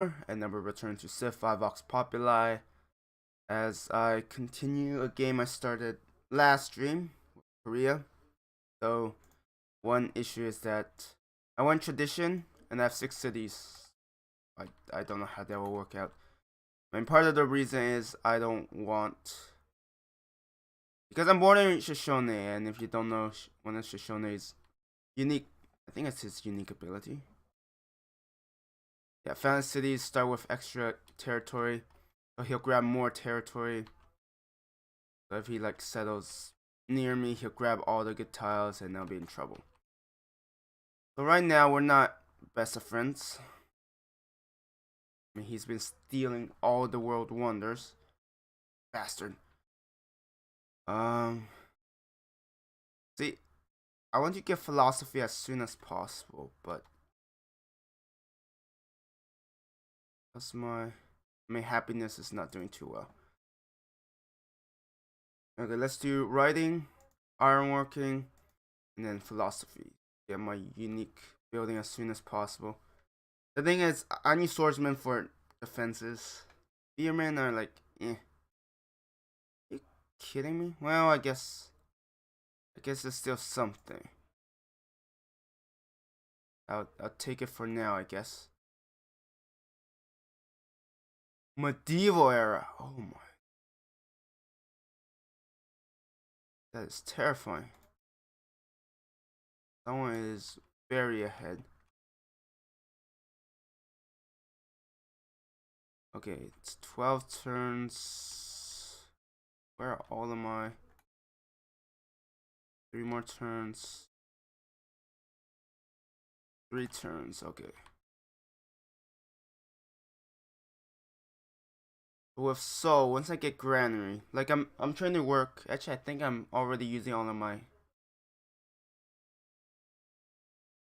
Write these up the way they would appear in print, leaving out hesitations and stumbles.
and then we'll return to Civ 5 Vox Populi as I continue a game I started last stream with Korea. So one issue is that I went tradition and I have 6 cities. I don't know how that will work out. I mean, part of the reason is I don't want, because I'm born in Shoshone, and if you don't know, one of Shoshone's unique, I think it's his unique ability. Yeah, found cities start with extra territory, so he'll grab more territory. So if he like settles near me, he'll grab all the good tiles and I'll be in trouble. So right now we're not best of friends. I mean, he's been stealing all the world wonders. Bastard. See, I want to get philosophy as soon as possible, but that's my happiness is not doing too well. Okay, let's do writing, ironworking, and then philosophy. Get my unique building as soon as possible. The thing is, I need swordsmen for defenses. Spearmen are like, eh. You kidding me? Well, I guess it's still something. I'll take it for now, I guess. Medieval era. Oh my. That is terrifying. Someone is very ahead. Okay, it's 12 turns. Where are all of my... 3 more turns. 3 turns, okay. With Soul, once I get Granary, like I'm trying to work. Actually, I think I'm already using all of my. I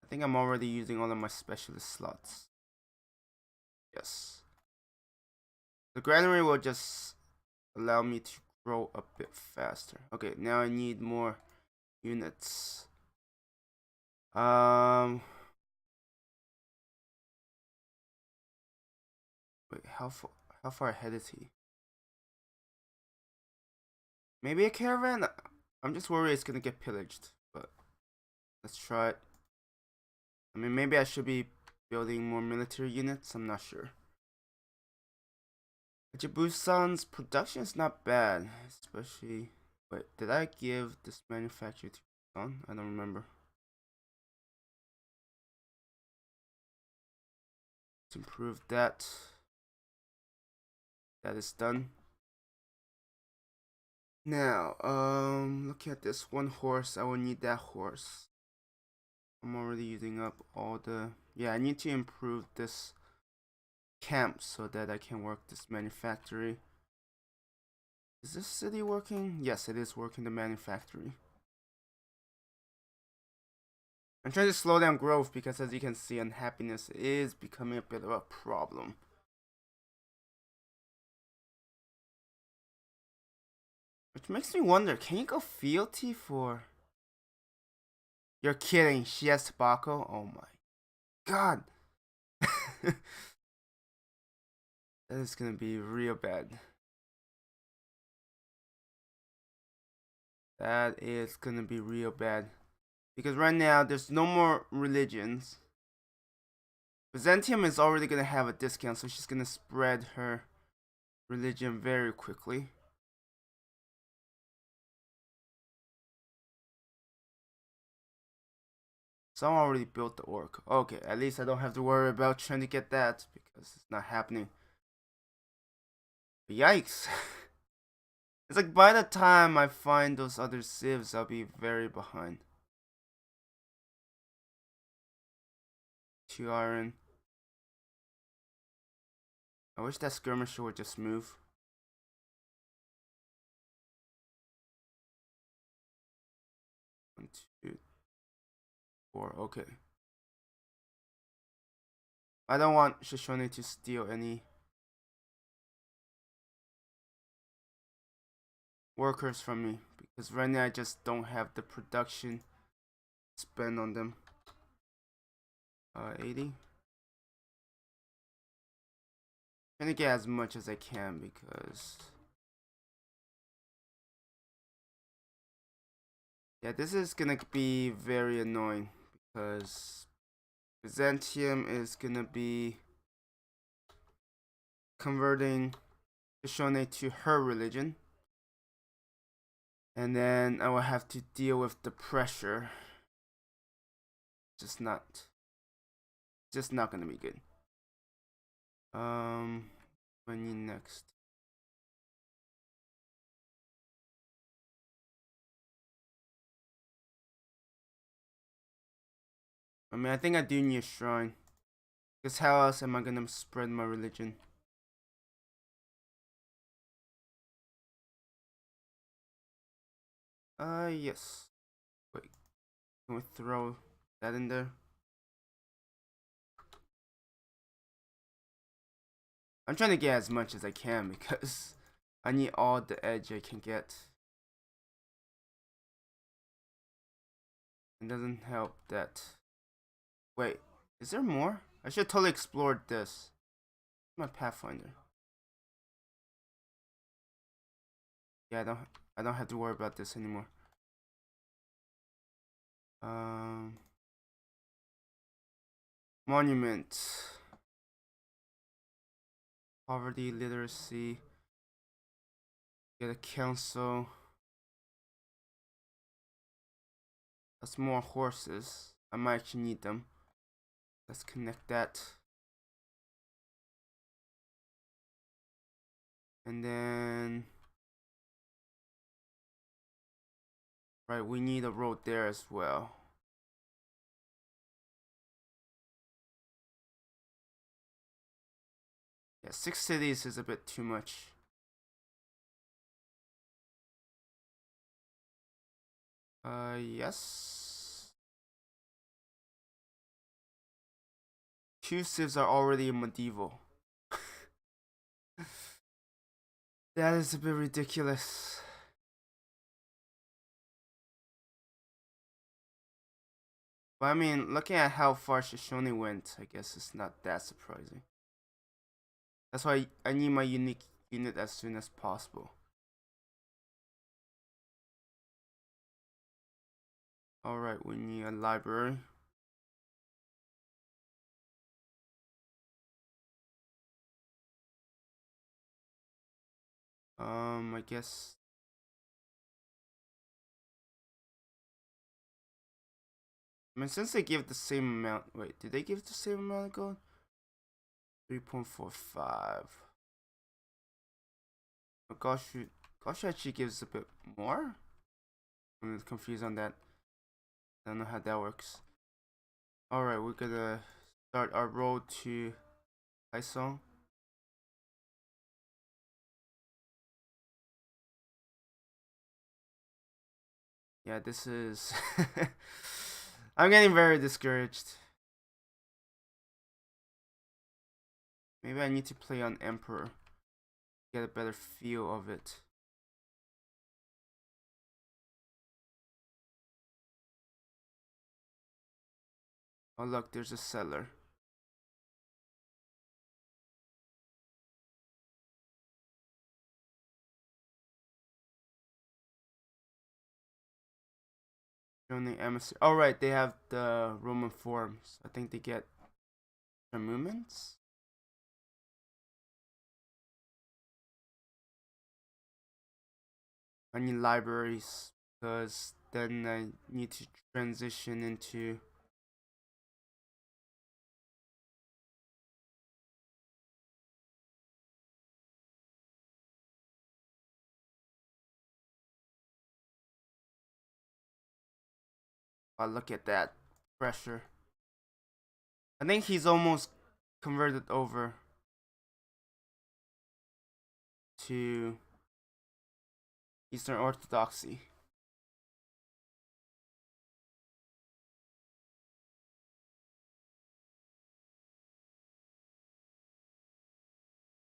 think I'm already using all of my specialist slots. Yes. The Granary will just allow me to grow a bit faster. Okay, now I need more units. Wait, how far ahead is he? Maybe a caravan? I'm just worried it's gonna get pillaged, but let's try it. I mean, maybe I should be building more military units, I'm not sure. Jabusan's production is not bad, especially... Wait, did I give this manufacturer to Busan? I don't remember. Let's improve that. That is done. Now, looking at this one horse, I will need that horse. I'm already using up all the... Yeah, I need to improve this camp so that I can work this manufactory. Is this city working? Yes, it is working, the manufactory. I'm trying to slow down growth because, as you can see, unhappiness is becoming a bit of a problem. Which makes me wonder, can you go fealty for... You're kidding, she has tobacco? Oh my god. That is gonna be real bad. That is gonna be real bad. Because right now, there's no more religions. Byzantium is already gonna have a discount, so she's gonna spread her religion very quickly. Someone already built the orc. Okay, at least I don't have to worry about trying to get that because it's not happening. But yikes. It's like by the time I find those other civs, I'll be very behind. 2 iron. I wish that skirmisher would just move. 1, 2, 4. Okay. I don't want Shoshone to steal any workers from me because right now I just don't have the production spent on them. 80. trying to get as much as I can because yeah, this is gonna be very annoying because Byzantium is gonna be converting Shoshone to her religion, and then I will have to deal with the pressure. Just not gonna be good. What I need next? I mean, I think I do need a shrine. Because how else am I gonna spread my religion? Yes. Wait, can we throw that in there? I'm trying to get as much as I can because I need all the edge I can get. It doesn't help that. Wait, is there more? I should totally explored this. My Pathfinder. Yeah, I don't have to worry about this anymore. Monument. Poverty, literacy. Get a council. That's more horses. I might actually need them. Let's connect that. And then right, we need a road there as well. Yeah, 6 cities is a bit too much. Yes. 2 civs are already medieval. That is a bit ridiculous. But I mean, looking at how far Shoshone went, I guess it's not that surprising. That's why I need my unique unit as soon as possible. Alright, we need a library. I guess I mean, since they give the same amount, wait, did they give the same amount of gold? 3.45. But gosh actually gives a bit more? I'm confused on that. I don't know how that works. Alright, we're gonna start our road to Kaisong. Yeah, this is... I'm getting very discouraged. Maybe I need to play on Emperor. Get a better feel of it. Oh look, there's a settler. Only emissary. Oh right, they have the Roman forms. I think they get movements. I need libraries because then I need to transition into oh, look at that pressure. I think he's almost converted over to Eastern Orthodoxy.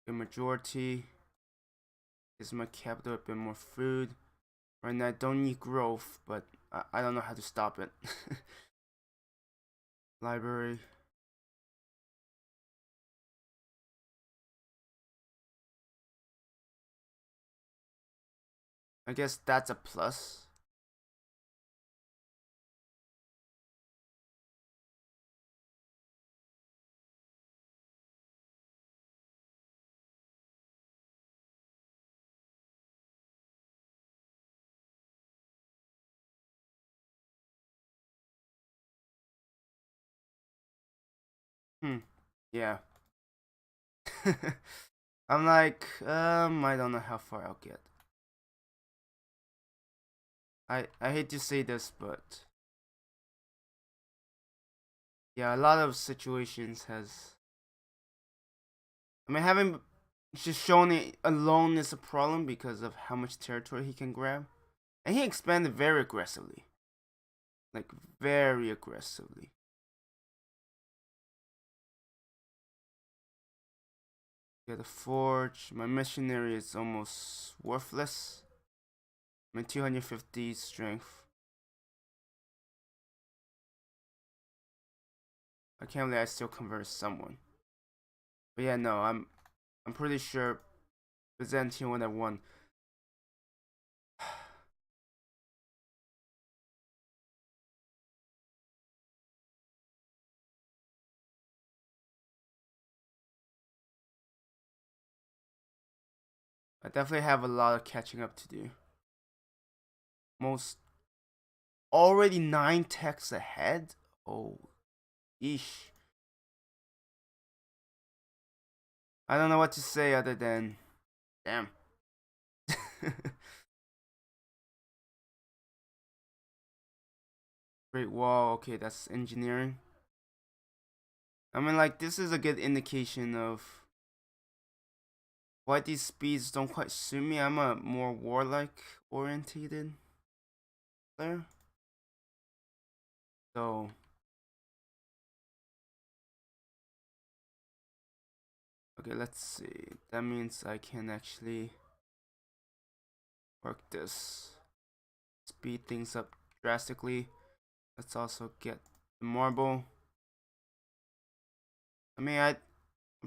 The majority is my capital, a bit more food. Right now I don't need growth, but I don't know how to stop it. Library. I guess that's a plus. Yeah. I'm like, I don't know how far I'll get. I hate to say this, but yeah, a lot of situations has. I mean, having just shown it alone is a problem because of how much territory he can grab, and he expanded very aggressively, like very aggressively. Yeah, the forge. My missionary is almost worthless. I'm 250 strength. I can't believe I still convert someone. But yeah, no, I'm pretty sure Byzantium would have won. I definitely have a lot of catching up to do. Most already 9 techs ahead. Oh, eesh. I don't know what to say other than, damn. Great wall. Okay, that's engineering. I mean, like, this is a good indication of why these speeds don't quite suit me. I'm a more warlike orientated player. So, okay, let's see. That means I can actually work this. Speed things up drastically. Let's also get the marble. I mean, I'm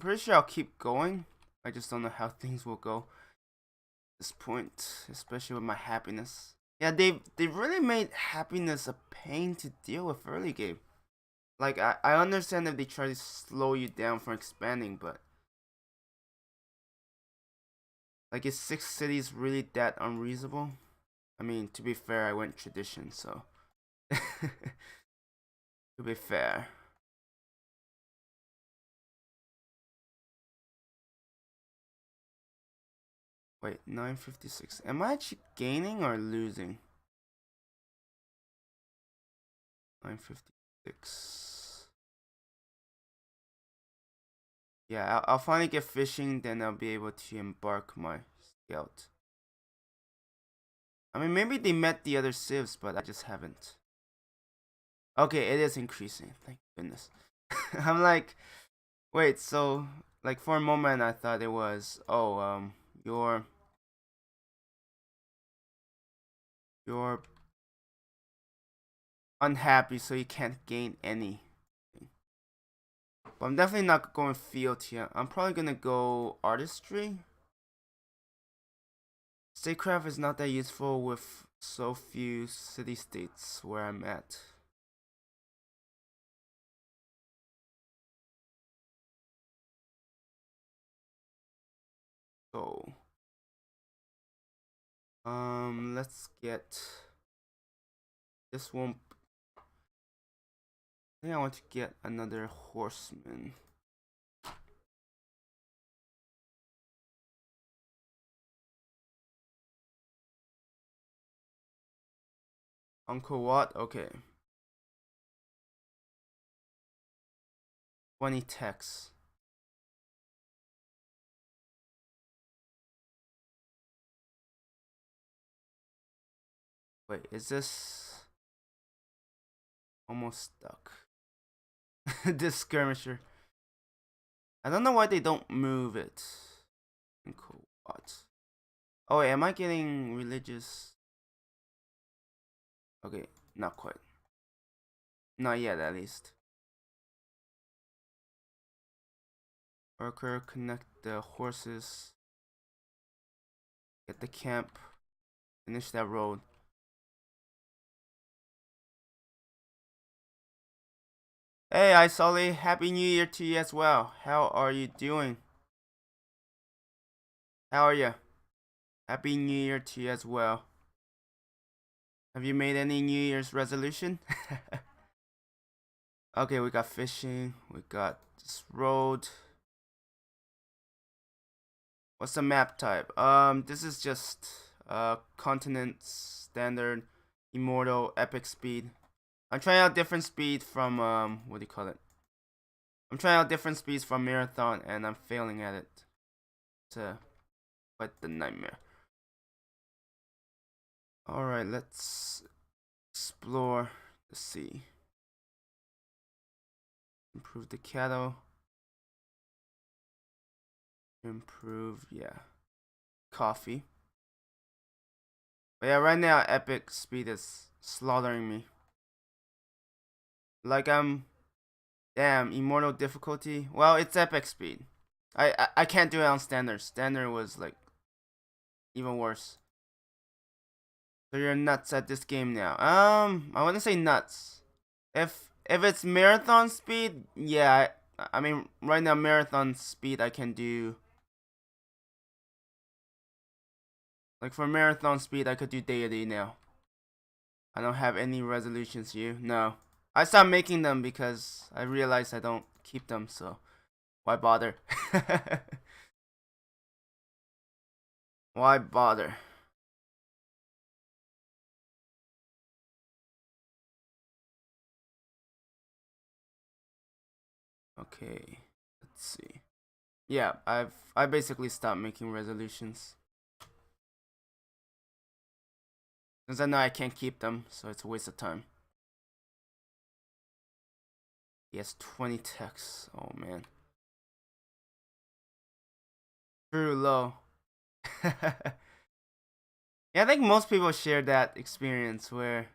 pretty sure I'll keep going. I just don't know how things will go at this point, especially with my happiness. Yeah, they've really made happiness a pain to deal with early game. Like I understand that they try to slow you down from expanding, but like is 6 cities really that unreasonable? I mean, to be fair, I went tradition, so to be fair. Wait, 956. Am I actually gaining or losing? 956. Yeah, I'll finally get fishing, then I'll be able to embark my scout. I mean, maybe they met the other civs, but I just haven't. Okay, it is increasing. Thank goodness. I'm like, wait, so like for a moment I thought it was, oh, you're unhappy, so you can't gain any. But I'm definitely not going field here. I'm probably gonna go artistry. Statecraft is not that useful with so few city states where I'm at. So, let's get this one. I think I want to get another horseman. Uncle Watt, okay. 20 techs. Wait, is this almost stuck? This skirmisher. I don't know why they don't move it. Uncle Watt. Oh wait, am I getting religious? Okay, not quite. Not yet, at least. Worker, connect the horses. Get the camp. Finish that road. Hey, Isolly, Happy New Year to you as well. How are you doing? How are you? Happy New Year to you as well. Have you made any New Year's resolution? Okay, we got fishing. We got this road. What's the map type? This is just continent standard, immortal, epic speed. I'm trying out different speed from what do you call it? I'm trying out different speeds from marathon, and I'm failing at it. It's quite the nightmare. All right, let's explore the sea. Improve the cattle. Improve, yeah, coffee. But yeah, right now epic speed is slaughtering me. Like damn, immortal difficulty. Well, it's epic speed. I can't do it on standard. Standard was like even worse. So you're nuts at this game now. I wouldn't say nuts. If it's marathon speed, yeah. I mean, right now marathon speed I can do. Like for marathon speed, I could do deity now. I don't have any resolutions here. No, I stopped making them because I realized I don't keep them. So why bother? Why bother? Okay, let's see. Yeah, I basically stopped making resolutions because I know I can't keep them, so it's a waste of time. He has 20 texts. Oh man, true low. Yeah, I think most people share that experience where, of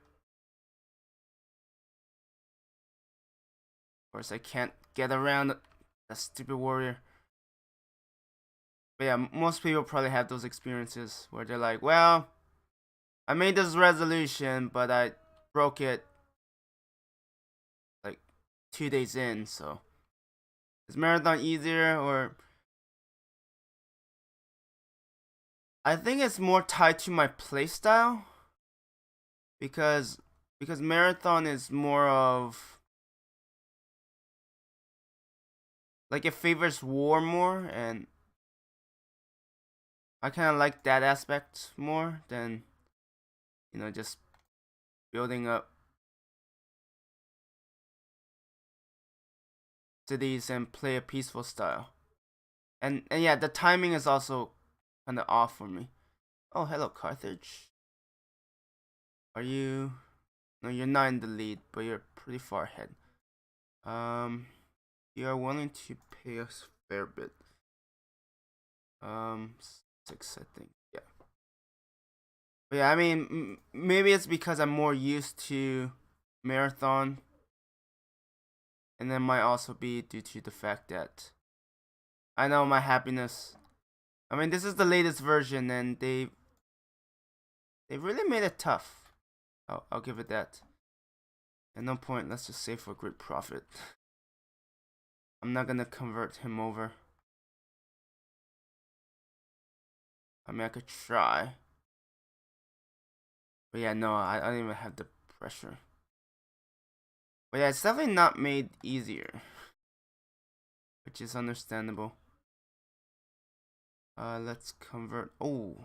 course, I can't get around that stupid warrior. But yeah, most people probably have those experiences where they're like, well, I made this resolution, but I broke it like 2 days in, so is marathon easier? Or I think it's more tied to my playstyle because marathon is more of like it favors war more, and I kind of like that aspect more than just building up cities and play a peaceful style. And yeah, the timing is also kind of off for me. Oh, hello Carthage. Are you? No, you're not in the lead, but you're pretty far ahead. You are willing to pay us a fair bit. 6, I think. Yeah. But yeah, I mean, maybe it's because I'm more used to marathon, and then might also be due to the fact that I know my happiness. I mean, this is the latest version, and they really made it tough. I'll give it that. At no point, let's just save for great profit. I'm not gonna convert him over. I mean, I could try. But yeah, no, I don't even have the pressure. But yeah, it's definitely not made easier, which is understandable. Let's convert. Oh,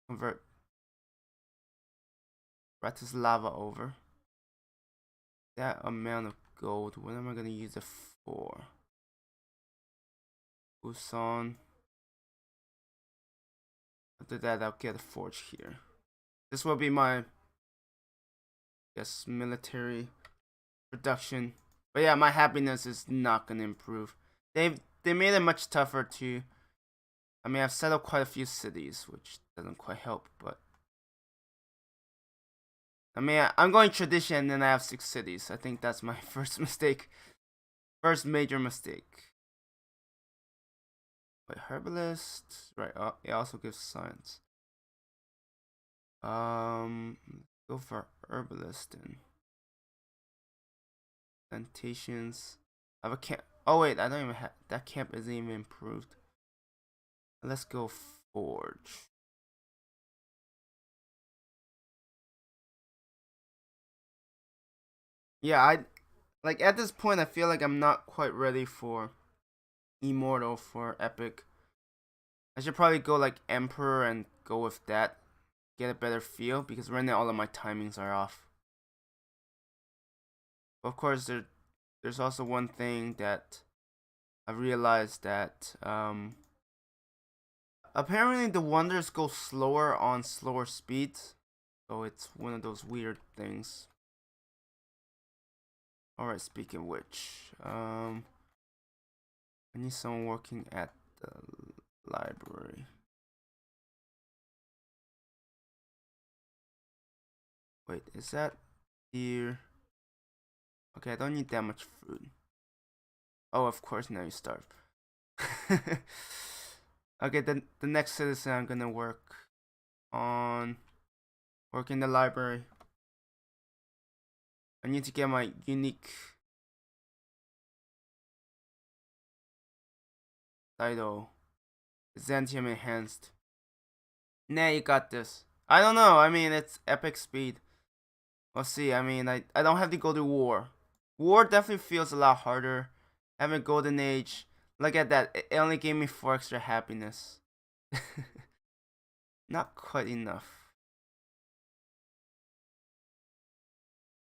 convert Bratislava over. That amount of gold. What am I gonna use it for? Busan. After that, I'll get a forge here. This will be my, I guess, military production. But yeah, my happiness is not gonna improve. They made it much tougher to. I mean, I've set up quite a few cities, which doesn't quite help, but I mean, I'm going tradition and I have 6 cities. I think that's my first mistake. First major mistake. Wait, herbalist. Right, it also gives science. Go for herbalist and plantations. I have a camp. Oh wait, I don't even have that camp. Isn't even improved. Let's go forge. Yeah, I like at this point. I feel like I'm not quite ready for Immortal for epic. I should probably go like Emperor and go with that. Get a better feel because right now all of my timings are off. Of course, there's also one thing that I realized that apparently the wonders go slower on slower speeds, so it's one of those weird things. Alright, speaking of which, I need someone working at the library. Wait, is that here? Okay, I don't need that much food. Oh, of course, now you starve. Okay, the next citizen I'm gonna work in the library. I need to get my unique title, Byzantium enhanced. Nah, you got this. I don't know. I mean, it's epic speed. We'll see. I mean, I don't have to go to war. War definitely feels a lot harder. Having golden age. Look at that. It only gave me 4 extra happiness. Not quite enough.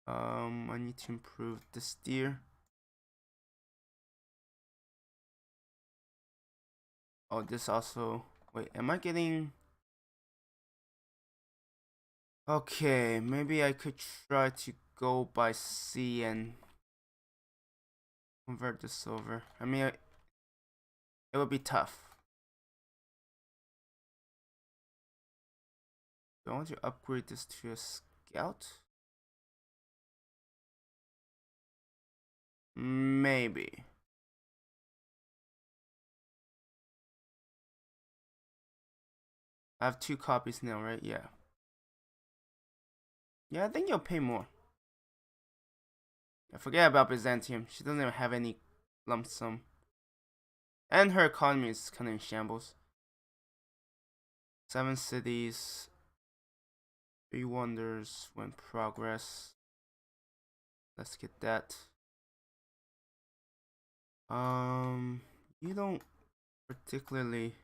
I need to improve the steer. Oh, this also. Wait, am I getting? Okay, maybe I could try to go by sea and convert this over. I mean, it would be tough. Do I want to upgrade this to a scout? Maybe. I have 2 copies now, right? Yeah. Yeah, I think you'll pay more. Yeah, forget about Byzantium. She doesn't even have any lump sum. And her economy is kind of in shambles. 7 cities. 3 wonders. 1 progress. Let's get that. You don't particularly.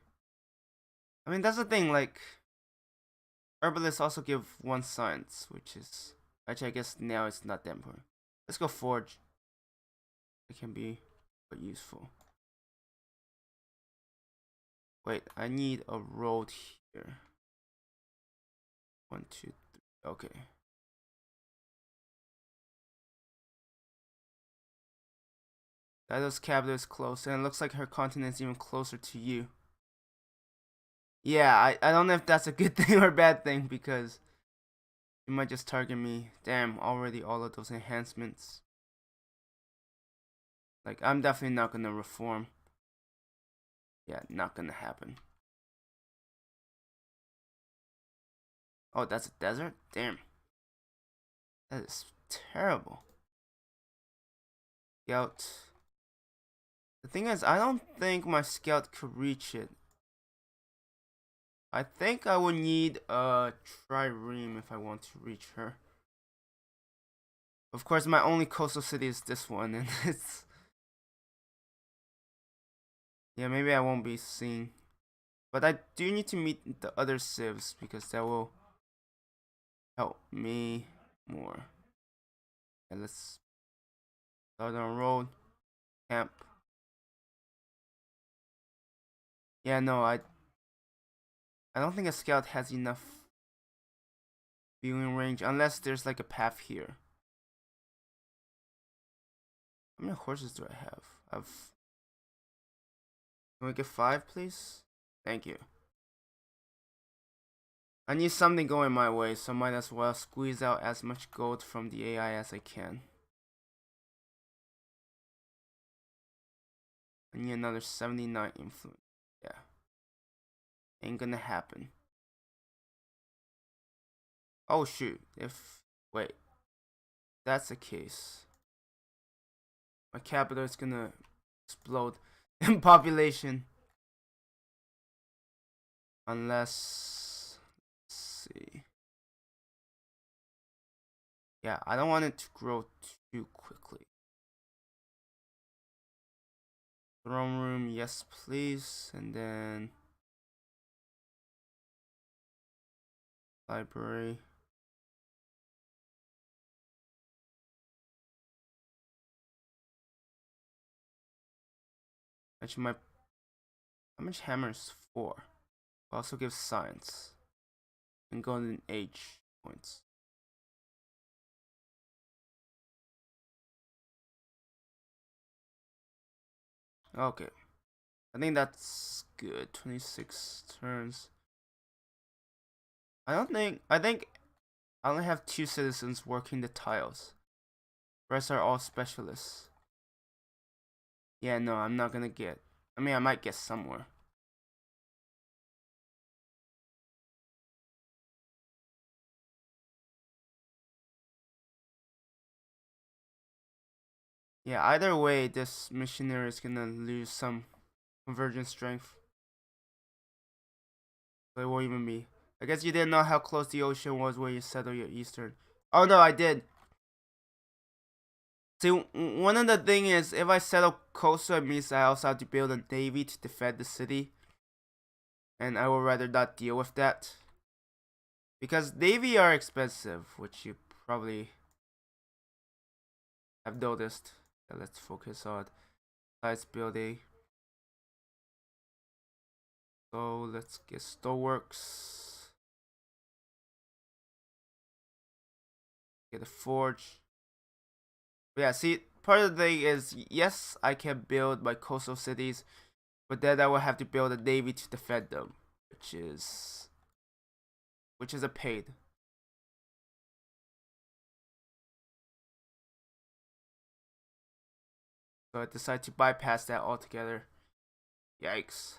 I mean, that's the thing. Like, herbalists also give 1 science, which I guess now it's not that important. Let's go forge. It can be quite useful. Wait, I need a road here. 1, 2, 3. Okay. Dido's capital is close, and it looks like her continent is even closer to you. Yeah, I don't know if that's a good thing or a bad thing because you might just target me. Damn, already all of those enhancements. Like, I'm definitely not gonna reform. Yeah, not gonna happen. Oh, that's a desert? Damn. That is terrible. Scout. The thing is, I don't think my scout could reach it. I think I would need a trireme if I want to reach her. Of course, my only coastal city is this one, and it's... Yeah, maybe I won't be seeing. But I do need to meet the other civs because that will help me more. And let's start on road. Camp. Yeah, no, I don't think a scout has enough viewing range unless there's like a path here. How many horses do I have? Can we get 5, please? Thank you. I need something going my way, so might as well squeeze out as much gold from the AI as I can. I need another 79 influence. Yeah. Ain't gonna happen. Oh shoot, wait, that's the case. My capital is gonna explode in population. Unless, let's see. Yeah, I don't want it to grow too quickly. Throne room, yes please. And then library. Actually, how much hammers? 4. Also gives science and golden age points. Okay, I think that's good. 26 turns. I think I only have 2 citizens working the tiles. The rest are all specialists. Yeah, no, I'm not gonna get. I mean, I might get somewhere. Yeah, either way, this missionary is gonna lose some convergence strength. So it won't even be. I guess you didn't know how close the ocean was when you settled your eastern. Oh no, I did. See, one of the thing is, if I settle coastal, it means I also have to build a navy to defend the city. And I would rather not deal with that. Because navy are expensive, which you probably have noticed. Yeah, let's focus on size building. So let's get stoneworks. Get a forge. But yeah, see, part of the thing is, yes, I can build my coastal cities, but then I will have to build a navy to defend them, which is a pain. So I decided to bypass that altogether. Yikes.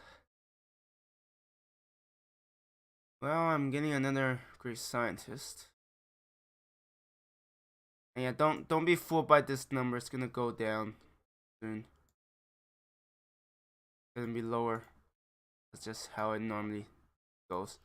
Well, I'm getting another great scientist. And yeah, don't be fooled by this number. It's gonna go down soon. It's gonna be lower. That's just how it normally goes.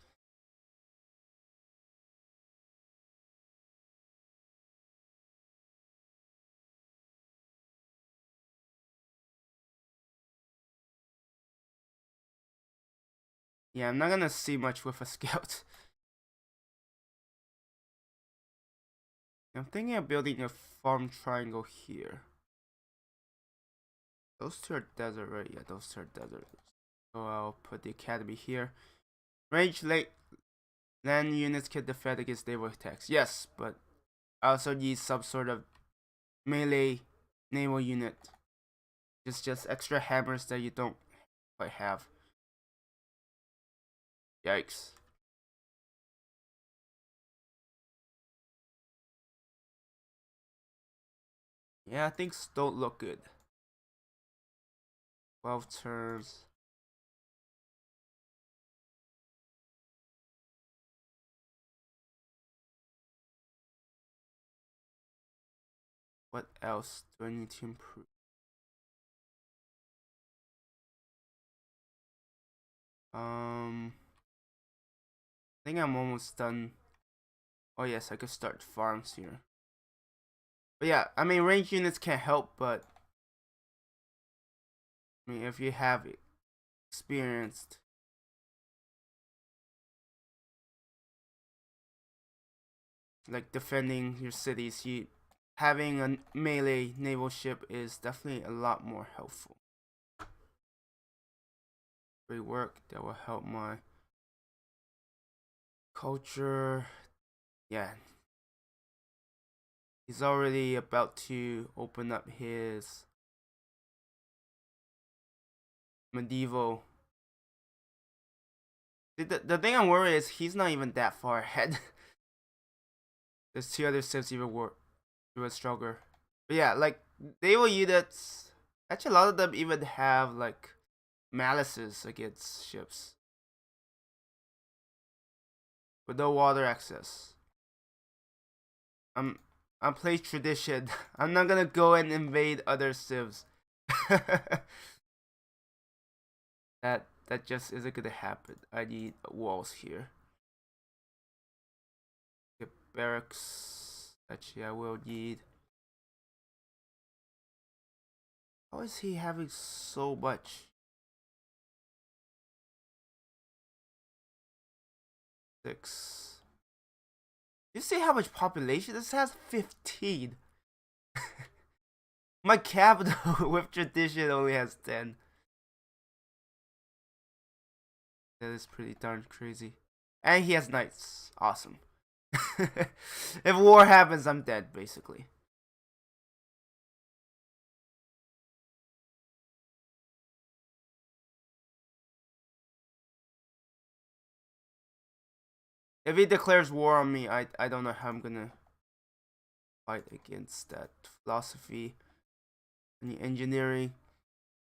Yeah, I'm not gonna see much with a scout. I'm thinking of building a farm triangle here. Those 2 are desert, right? Yeah, those 2 are desert. So I'll put the academy here. Range land units can defend against naval attacks. Yes, but I also need some sort of melee naval unit. Just extra hammers that you don't quite have. Yikes. Yeah, things don't look good. 12 turns. What else do I need to improve? I think I'm almost done. Oh yes, I could start farms here. But yeah, I mean, range units can help, but I mean, if you have experienced, like, defending your cities, having a melee naval ship is definitely a lot more helpful. Great work. That will help my culture. Yeah. He's already about to open up his medieval. The thing I'm worried is he's not even that far ahead. There's 2 other ships even stronger. But yeah, like, naval units, actually a lot of them even have like malices against ships with no water access. I'm playing tradition. I'm not gonna go and invade other civs. That just isn't gonna happen. I need walls here. Get barracks. Actually, I will need. How is he having so much? 6. You see how much population this has? 15. My capital with tradition only has 10. That is pretty darn crazy. And he has knights. Awesome. If war happens, I'm dead, basically. If he declares war on me, I don't know how I'm gonna fight against that philosophy. Any engineering.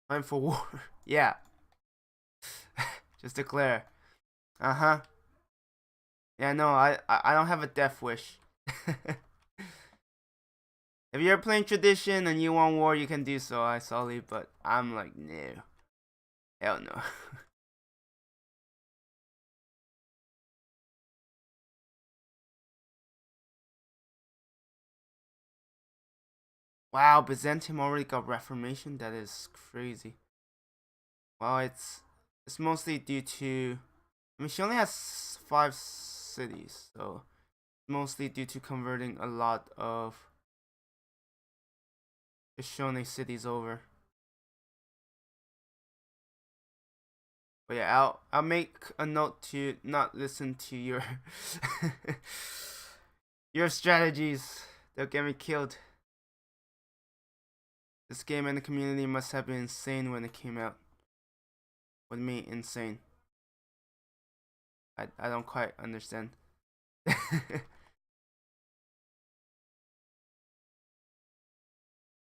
Time for war. Yeah. Just declare. Uh-huh. Yeah, no, I don't have a death wish. If you're playing tradition and you want war, you can do so, I solely, but I'm like, no. Hell no. Wow, Byzantium already got Reformation? That is crazy. Well, it's mostly due to, I mean, she only has 5 cities, so mostly due to converting a lot of the Shone cities over. But yeah, I'll make a note to not listen to your your strategies. They'll get me killed. This game and the community must have been insane when it came out. What do you mean insane? I don't quite understand.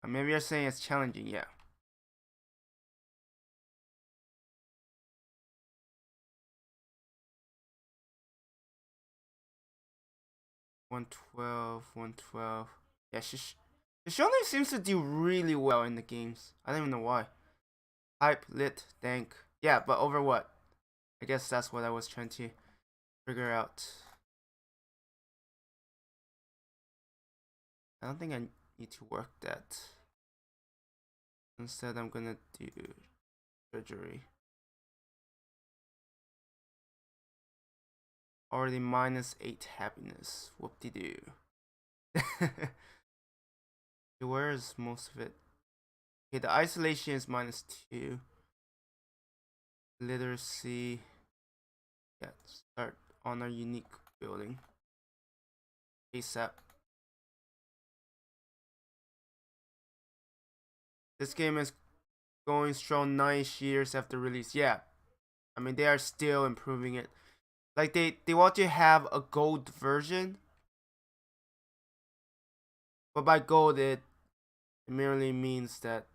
Maybe you're saying it's challenging, yeah. 112, 112. Yeah, Shoshone seems to do really well in the games. I don't even know why. Hype, lit, dank. Yeah, but over what? I guess that's what I was trying to figure out. I don't think I need to work that. Instead, I'm gonna do surgery. Already -8 happiness. Whoop-de-doo. Where is most of it? Okay, the isolation is -2. Literacy. Yeah, start on our unique building. ASAP. This game is going strong 9 years after release. Yeah, I mean they are still improving it. Like they want to have a gold version, but by gold it merely means that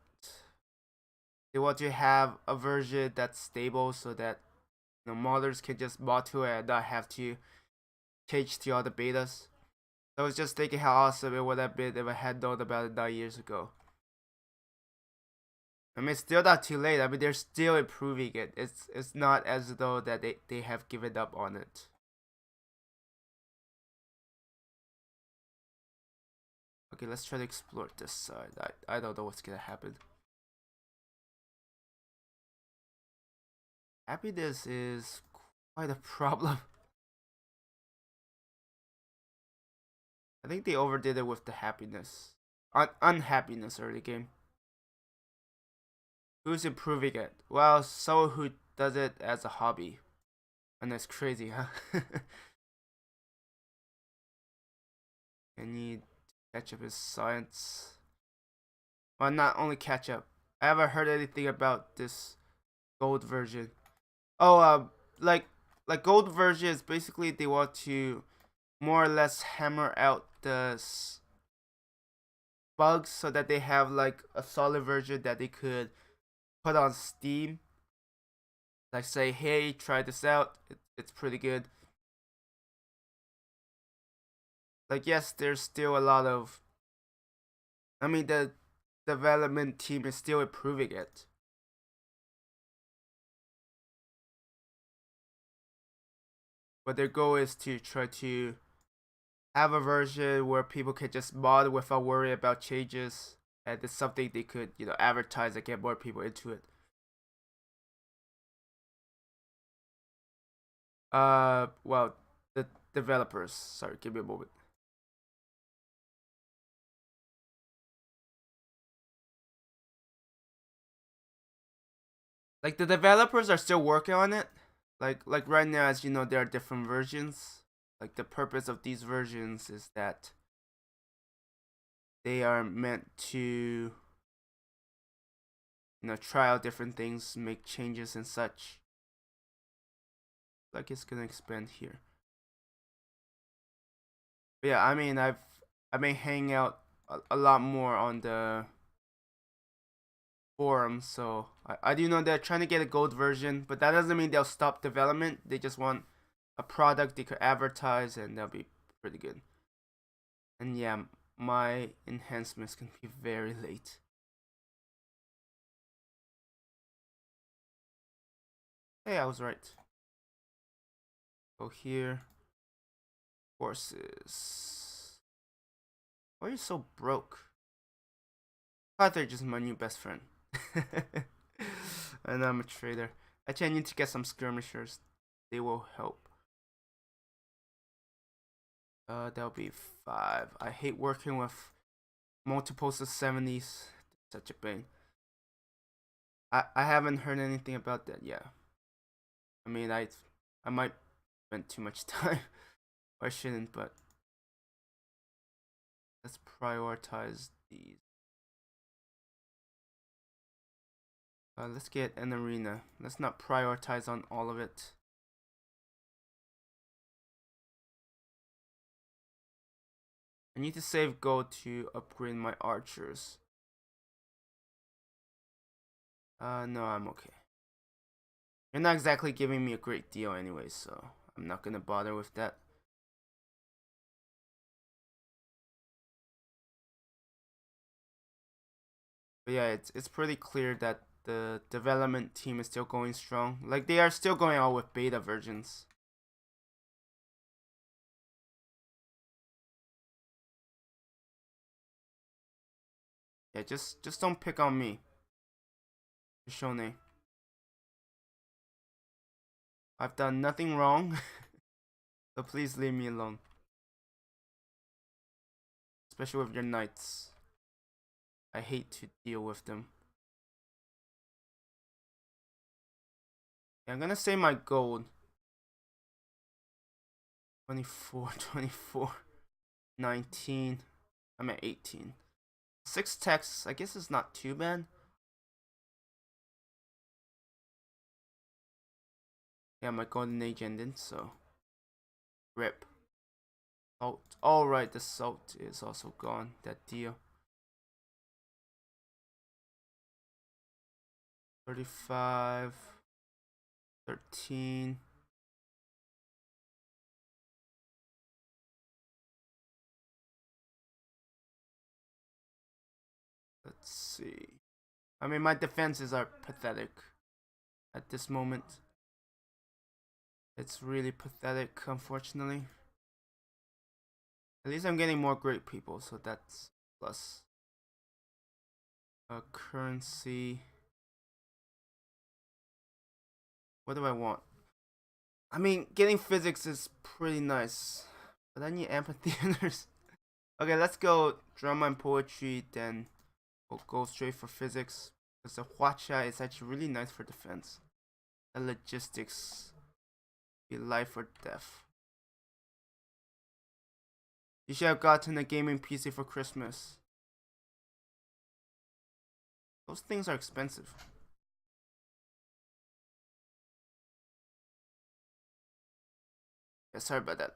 they want to have a version that's stable so that modders can just mod to it and not have to change to all the betas. I was just thinking how awesome it would have been if I had known about it 9 years ago. I mean, it's still not too late. I mean, they're still improving it. It's not as though that they have given up on it. Okay, let's try to explore this side. I don't know what's gonna happen. Happiness is quite a problem. I think they overdid it with the happiness. Unhappiness early game. Who's improving it? Well, someone who does it as a hobby. And that's crazy, huh? I need to catch up his science. Well, not only catch up. I haven't heard anything about this gold version. Oh, like gold version is basically they want to more or less hammer out the bugs so that they have like a solid version that they could put on Steam. Like say, hey, try this out. It's pretty good. like, yes, there's still a lot of, I mean, the development team is still improving it. But their goal is to try to have a version where people can just mod without worry about changes, and it's something they could, advertise and get more people into it. Well, the developers. Sorry, give me a moment. Like, the developers are still working on it. Like right now, as you know, there are different versions. Like, the purpose of these versions is that they are meant to, try out different things, make changes and such. Like, it's gonna expand here. But yeah, I mean, I've been hanging out a lot more on the forums, so I do know they're trying to get a gold version, but that doesn't mean they'll stop development. They just want a product they could advertise, and that'll be pretty good. And yeah, my enhancements can be very late. Hey, I was right. Go here. Forces. Why are you so broke? I thought they're just my new best friend. And I'm a trader. Actually, I need to get some skirmishers. They will help. That'll be 5. I hate working with multiples of 70s. Such a pain. I haven't heard anything about that yet. I mean, I might spend too much time. Or I shouldn't, but let's prioritize these. Let's get an arena. Let's not prioritize on all of it. I need to save gold to upgrade my archers. No, I'm okay. You're not exactly giving me a great deal anyway, so I'm not gonna bother with that. But yeah, it's pretty clear that the development team is still going strong. Like, they are still going out with beta versions. Yeah, just don't pick on me, Shone. I've done nothing wrong, so please leave me alone. Especially with your knights. I hate to deal with them. Yeah, I'm gonna say my gold. 24, 24, 19. I'm at 18. 6 texts, I guess it's not too bad. Yeah, my golden age ended, so rip. Salt. All right, the salt is also gone. That deal. 35, 13. Let's see. I mean, my defenses are pathetic at this moment. It's really pathetic, unfortunately. At least I'm getting more great people, so that's plus. Currency. What do I want? I mean, getting physics is pretty nice, but I need amphitheaters. Okay, let's go drama and poetry, then we'll go straight for physics. Because the Huacha is actually really nice for defense. The logistics be life or death. You should have gotten a gaming PC for Christmas. Those things are expensive. Yeah, sorry about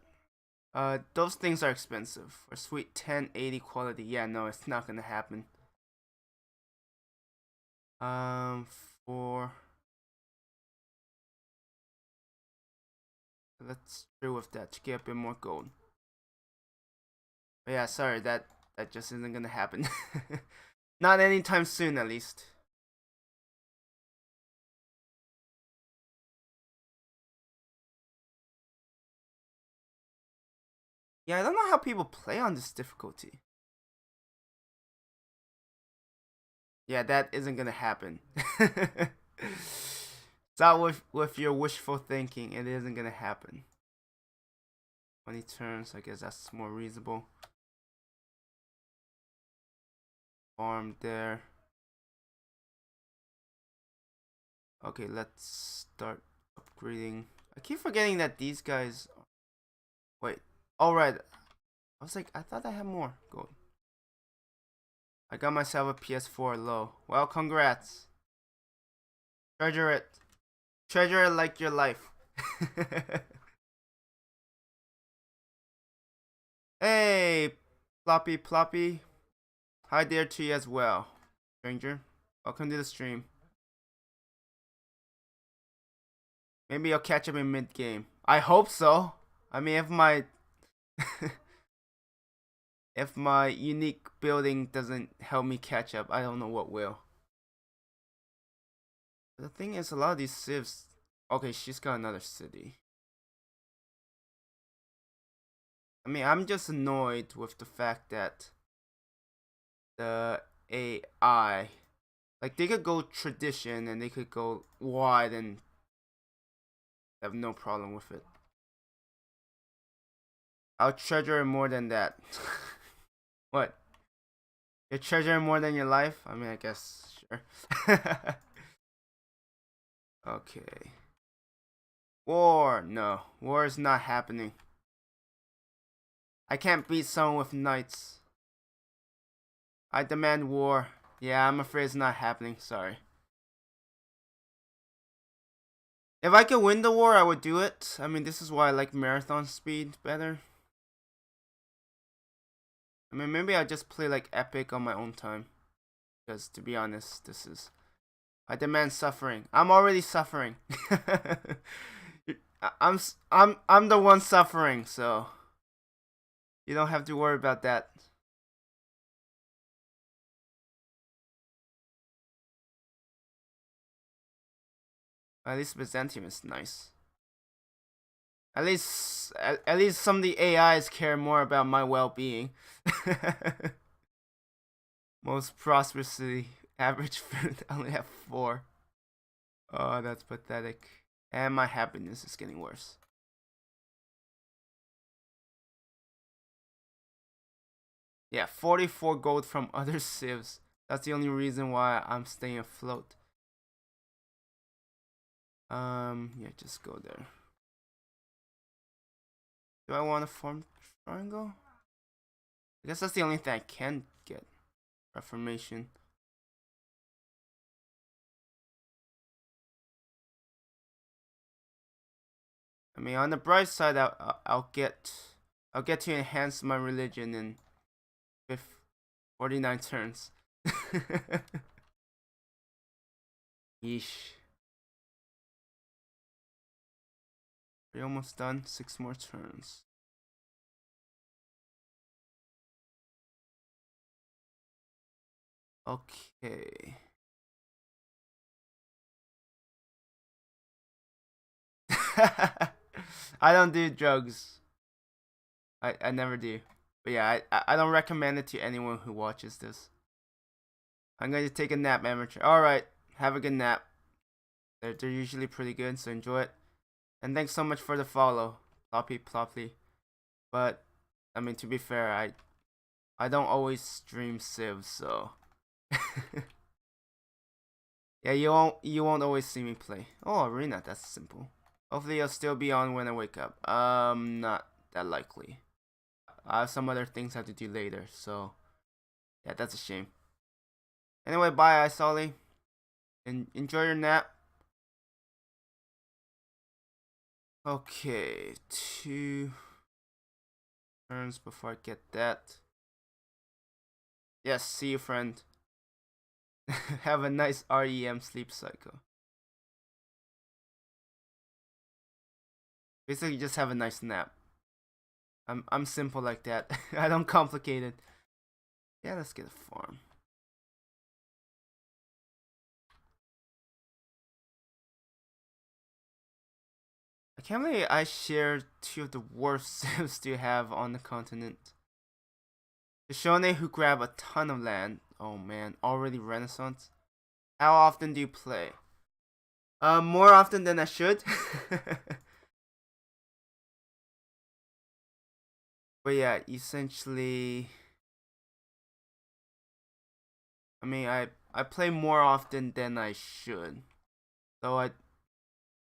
that. Those things are expensive. For sweet 1080 quality, yeah, no, it's not gonna happen. Um, for let's do with that to get a bit more gold. But yeah, sorry, that just isn't gonna happen. Not anytime soon, at least. Yeah, I don't know how people play on this difficulty. Yeah, that isn't gonna happen. Stop with your wishful thinking. It isn't gonna happen. 20 turns, I guess that's more reasonable. Farm there. Okay, let's start upgrading. I keep forgetting that these guys. Wait. Alright. I was like, I thought I had more gold. I got myself a PS4 low. Well, congrats. Treasure it. Treasure it like your life. Hey, Ploppy Ploppy. Hi there to you as well, stranger. Welcome to the stream. Maybe I'll catch up in mid-game. I hope so. I mean, if my if my unique building doesn't help me catch up, I don't know what will. The thing is, a lot of these civs. Okay, she's got another city. I mean, I'm just annoyed with the fact that the AI, like, they could go tradition and they could go wide and have no problem with it. I'll treasure it more than that. What? You treasure it more than your life? I mean, I guess, sure. Okay. War. No. War is not happening. I can't beat someone with knights. I demand war. Yeah, I'm afraid it's not happening. Sorry. If I could win the war, I would do it. I mean, this is why I like marathon speed better. I mean, maybe I just play like epic on my own time. Because to be honest, this is. I demand suffering. I'm already suffering. I'm the one suffering, so you don't have to worry about that. At least Byzantium is nice. At least some of the AIs care more about my well-being. Most prosperous city. Average food. I only have 4. Oh, that's pathetic. And my happiness is getting worse. Yeah, 44 gold from other civs. That's the only reason why I'm staying afloat. Yeah, just go there. Do I want to form triangle? I guess that's the only thing I can get. Reformation. I mean, on the bright side, I'll get to enhance my religion in 49 turns. Yeesh. We're almost done. 6 more turns. Okay. I don't do drugs. I never do. But yeah, I don't recommend it to anyone who watches this. I'm going to take a nap, amateur. Alright, have a good nap. They're usually pretty good, so enjoy it. And thanks so much for the follow, Ploppy Ploppy. But, I mean, to be fair, I don't always stream civs, so... Yeah, you won't always see me play. Oh, arena, that's simple. Hopefully I'll still be on when I wake up. Not that likely. I have some other things I have to do later, so yeah, that's a shame. Anyway, bye, Isolly. And enjoy your nap. Okay, 2 turns before I get that. Yes, see you, friend. Have a nice REM sleep cycle. Basically, just have a nice nap. I'm simple like that. I don't complicate it. Yeah, let's get a farm. I can't believe I share two of the worst civs to have on the continent. The Shone who grab a ton of land. Oh man, already Renaissance. How often do you play? More often than I should. But yeah, essentially, I mean, I play more often than I should. So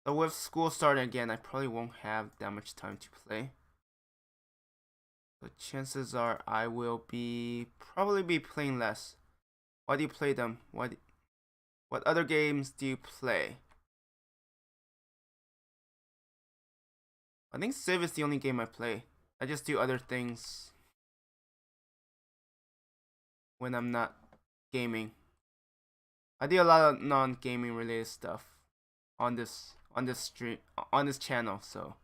with school starting again, I probably won't have that much time to play. So chances are I will probably be playing less. Why do you play them? What other games do you play? I think Civ is the only game I play. I just do other things when I'm not gaming. I do a lot of non-gaming related stuff on this stream on this channel, so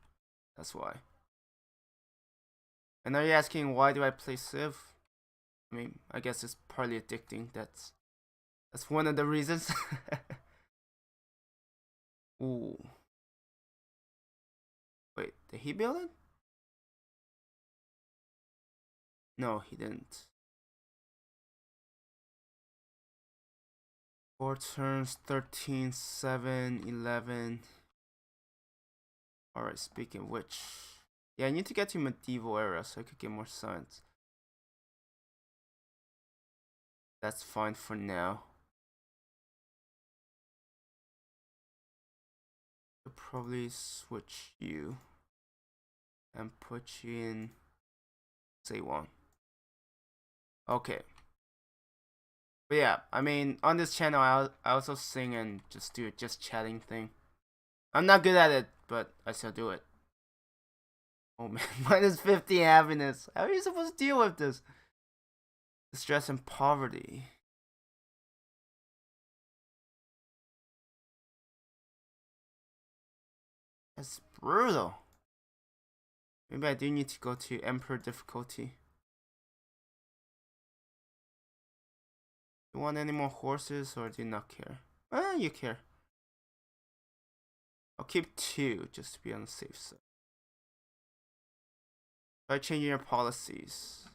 that's why. And are you asking why do I play Civ? I mean, I guess it's partly addicting. That's one of the reasons. Ooh. Wait, did he build it? No, he didn't. 4 turns, 13, 7, 11. Alright, speaking of which. Yeah, I need to get to medieval era so I could get more science. That's fine for now. I'll probably switch you and put you in say one. Okay. But yeah, I mean, on this channel, I also sing and just do a just chatting thing. I'm not good at it, but I still do it. Oh man, minus 50 happiness. How are you supposed to deal with this? Stress and poverty. That's brutal. Maybe I do need to go to Emperor difficulty. You want any more horses or do you not care? You care. I'll keep 2 just to be on the safe side. Try changing your policies.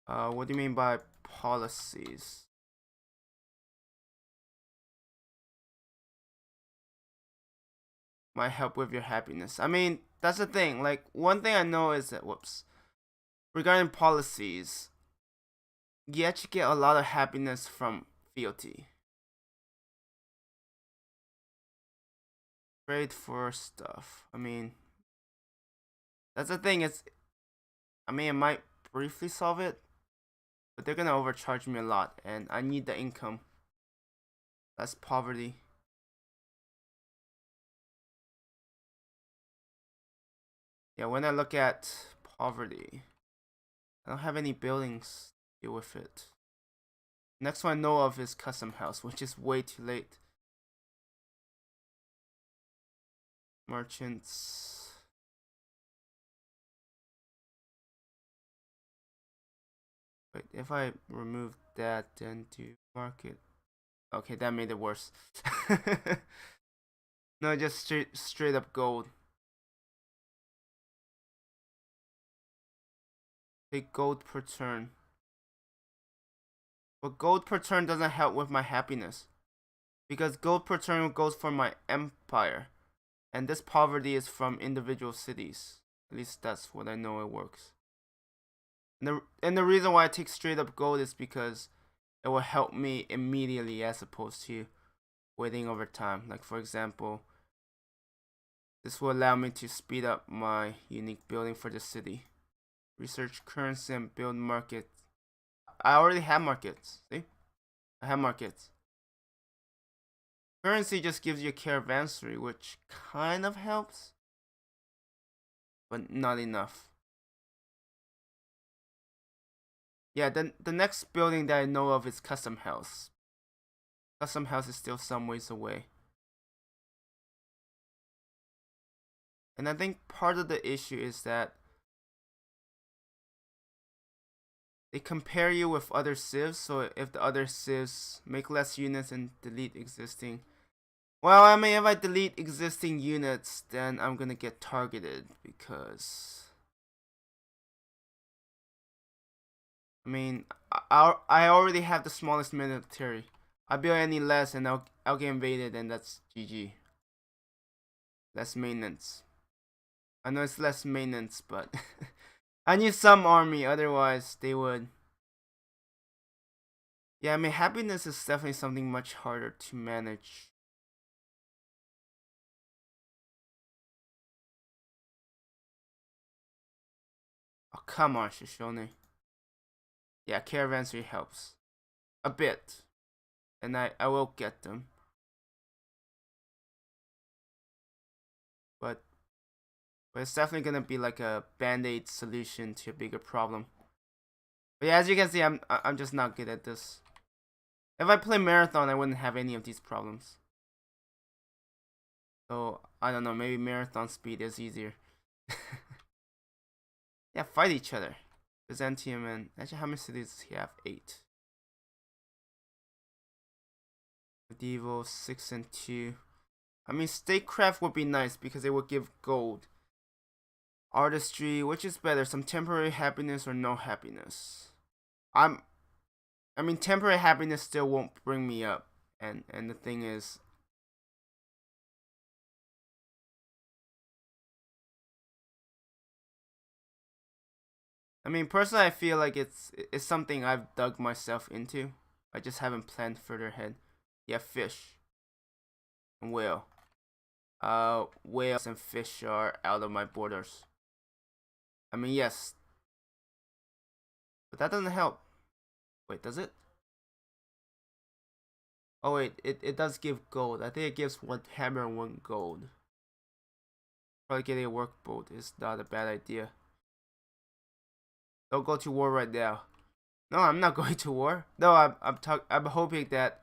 What do you mean by policies? Might help with your happiness. I mean, that's the thing. Like, one thing I know is that, regarding policies, you actually get a lot of happiness from fealty. Trade for stuff. I mean, that's the thing. I mean, it might briefly solve it, but they're gonna overcharge me a lot, and I need the income. That's poverty. Yeah, when I look at poverty, I don't have any buildings to deal with it. Next one I know of is custom house, which is way too late. Merchants. Wait, if I remove that and do market. Okay, that made it worse. No, just straight up gold. Take gold per turn. But gold per turn doesn't help with my happiness. Because gold per turn goes for my empire. And this poverty is from individual cities. At least that's what I know it works. And the reason why I take straight up gold is because it will help me immediately as opposed to waiting over time. Like for example, this will allow me to speed up my unique building for the city. Research currency and build markets. I already have markets. See? I have markets. Currency just gives you a caravanserai, which kind of helps, but not enough. Yeah, the next building that I know of is custom house. Custom house is still some ways away. And I think part of the issue is that they compare you with other civs, so if the other civs make less units and delete existing, well, I mean, if I delete existing units, then I'm gonna get targeted because, I mean, I already have the smallest military. I build any less and I'll get invaded, and that's GG. Less maintenance. I know it's less maintenance, but I need some army, otherwise they would. Yeah, I mean, happiness is definitely something much harder to manage. Oh, come on, Shoshone. Yeah, caravanserai helps. A bit. And I will get them. But it's definitely gonna be like a band-aid solution to a bigger problem. But yeah, as you can see, I'm just not good at this. If I play Marathon, I wouldn't have any of these problems. So, I don't know, maybe Marathon speed is easier. Yeah, fight each other. Byzantium and... Actually, how many cities does he have? 8. Medieval, 6 and 2. I mean, statecraft would be nice because it would give gold. Artistry, which is better? Some temporary happiness or no happiness? I mean, temporary happiness still won't bring me up. And the thing is... I mean, personally, I feel like it's something I've dug myself into. I just haven't planned further ahead. Yeah, fish. And whale. Whales and fish are out of my borders. I mean, yes. But that doesn't help. Wait, does it? Oh wait, it does give gold. I think it gives 1 hammer and 1 gold. Probably getting a workboat is not a bad idea. Don't go to war right now. No, I'm not going to war. No, I'm hoping that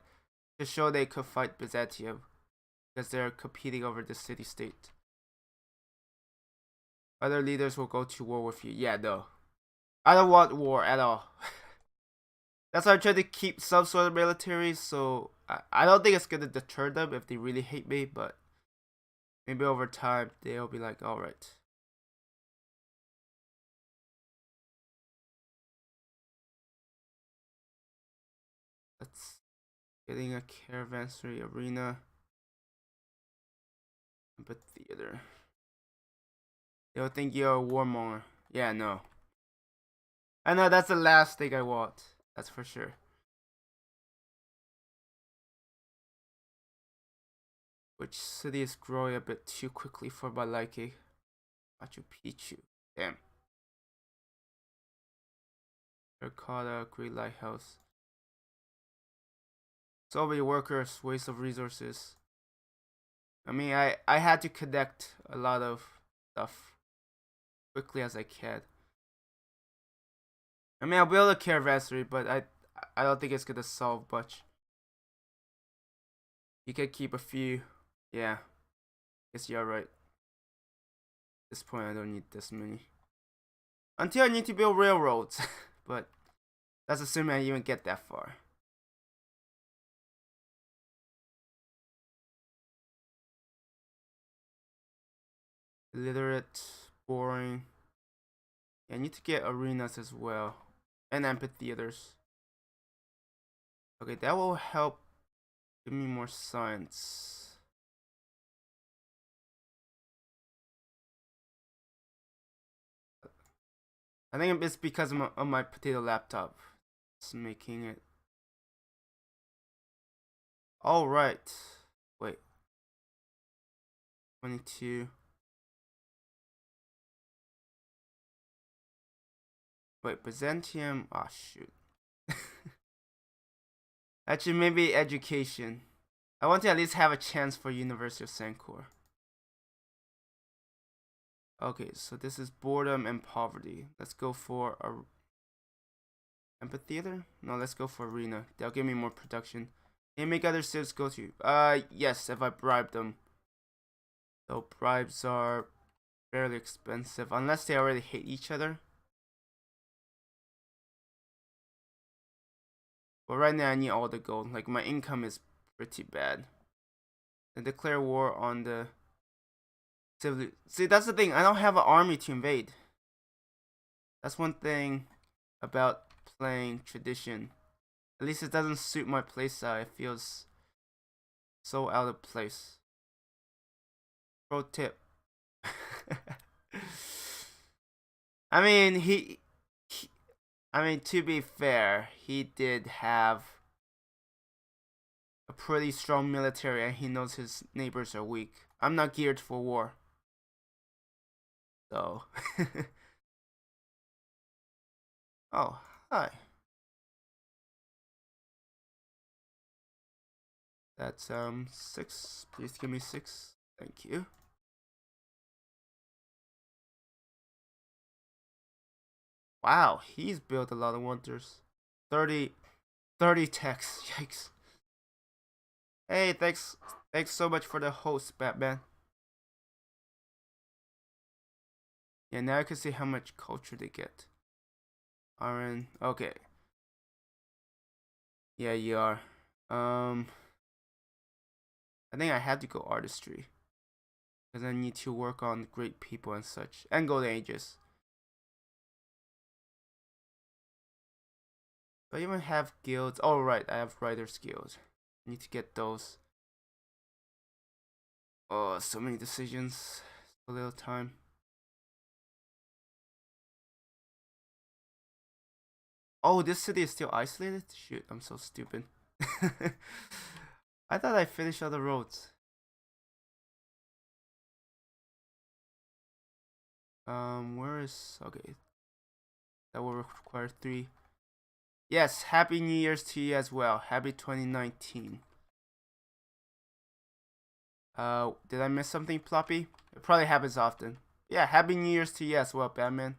to show they could fight Byzantium because they're competing over the city-state. Other leaders will go to war with you. Yeah, no. I don't want war at all. That's why I'm trying to keep some sort of military, so I don't think it's gonna deter them if they really hate me, but maybe over time they'll be like, alright. Let's getting a caravanserai arena. Amphitheater. They'll think you're a warmonger. Yeah, no. I know that's the last thing I want. That's for sure. Which city is growing a bit too quickly for my liking? Machu Picchu. Damn. Terracotta, Great Lighthouse. So many workers, waste of resources. I mean, I had to connect a lot of stuff quickly as I can. I mean, I'll build a caravanserai, but I don't think it's gonna solve much. You can keep a few. Yeah, guess you're right. At this point, I don't need this many. Until I need to build railroads, but that's assuming I even get that far. Illiterate, boring. Yeah, I need to get arenas as well, and amphitheaters. Okay, that will help give me more science. I think it's because of my potato laptop. It's making it. All right. Wait. 22. Wait, Byzantium. Ah, shoot. Actually, maybe education. I want to at least have a chance for University of Sankor. Okay, so this is boredom and poverty. Let's go for a amphitheater. No, let's go for arena. They'll give me more production. And make other civs go to. Yes, if I bribe them. So bribes are fairly expensive unless they already hate each other. But right now I need all the gold. Like my income is pretty bad. And declare war on the civil. See, that's the thing. I don't have an army to invade. That's one thing about playing tradition. At least it doesn't suit my playstyle. It feels so out of place. Pro tip. I mean, to be fair, he did have a pretty strong military and he knows his neighbors are weak. I'm not geared for war. So. Oh, hi. That's 6. Please give me 6. Thank you. Wow, he's built a lot of wonders. 30 techs. Yikes. Hey, thanks so much for the host, Batman. Yeah, now I can see how much culture they get. Aaron, okay. Yeah, you are. I think I had to go artistry. Because I need to work on great people and such. And golden ages. Do I even have guilds? Oh, right, I have writer's guild. I need to get those. Oh, so many decisions. So little time. Oh, this city is still isolated? Shoot, I'm so stupid. I thought I finished all the roads. Where is... Okay. That will require 3. Yes, Happy New Year's to you as well. Happy 2019. Did I miss something, Ploppy? It probably happens often. Yeah, Happy New Year's to you as well, Batman.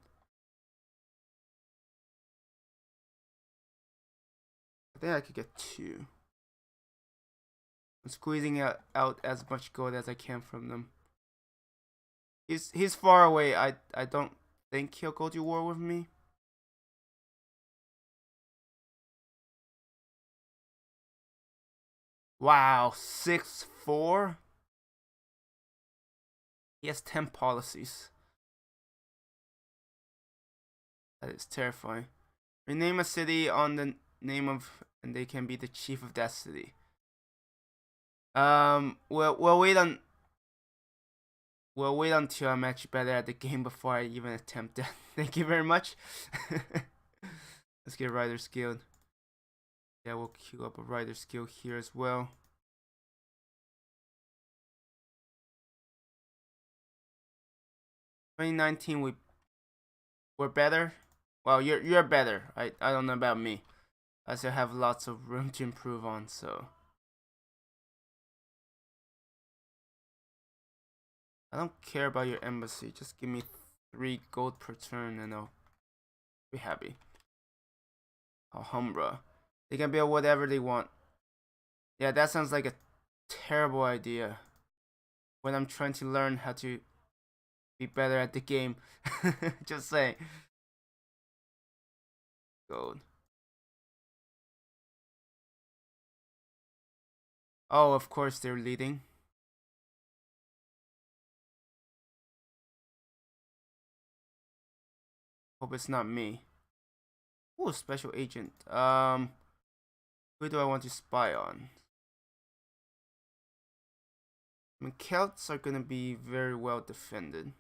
I think I could get 2. I'm squeezing out as much gold as I can from them. He's far away. I don't think he'll go to war with me. Wow, 6-4. He has 10 policies. That is terrifying. Rename a city on the name of, and they can be the chief of that city. We'll wait on. We'll wait until I'm actually better at the game before I even attempt that. Thank you very much. Let's get Rider's Guild. Yeah, we'll queue up a Rider's Guild here as well. (2019) we're better. Well, you're better. I don't know about me. I still have lots of room to improve on. So I don't care about your embassy. Just give me 3 gold per turn and I'll be happy. Alhambra. They can build whatever they want. Yeah, that sounds like a terrible idea. When I'm trying to learn how to be better at the game. Just saying. Gold. Oh, of course they're leading. Hope it's not me. Oh, special agent. Who do I want to spy on? I mean, Celts are gonna be very well defended.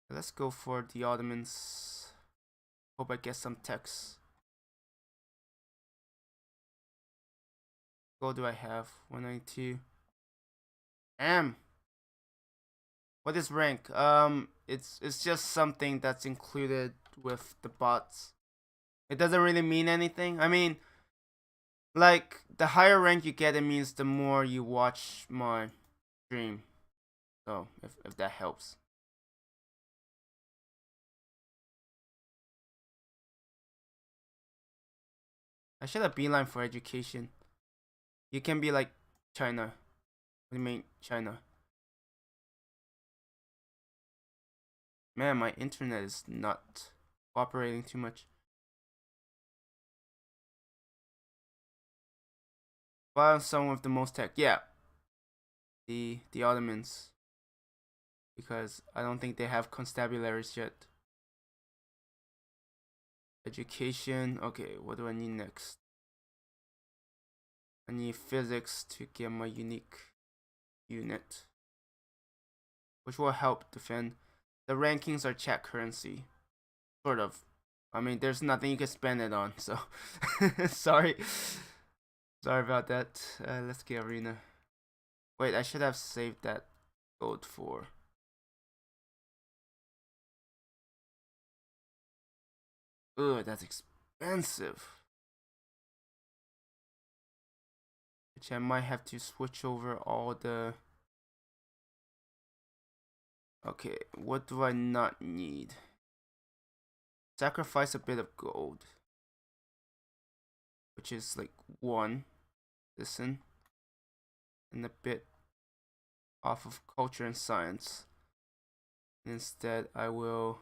Let's go for the Ottomans. Hope I get some techs. Gold do I have? 192. What is rank? It's just something that's included with the bots. It doesn't really mean anything. I mean, like the higher rank you get, it means the more you watch my stream. So if that helps. I should have beeline for education. You can be like China. What do you mean China? Man, my internet is not cooperating too much. But someone with the most tech, yeah. The Ottomans. Because I don't think they have constabularies yet. Education. Okay, what do I need next? I need physics to get my unique unit, which will help defend. The rankings are Czech currency, sort of. I mean, there's nothing you can spend it on, so sorry about that. Let's get arena. Wait, I should have saved that gold for. Ugh, that's expensive. Which I might have to switch over all the. Okay, what do I not need? Sacrifice a bit of gold, which is like 1. Listen, and a bit off of culture and science. Instead, I will.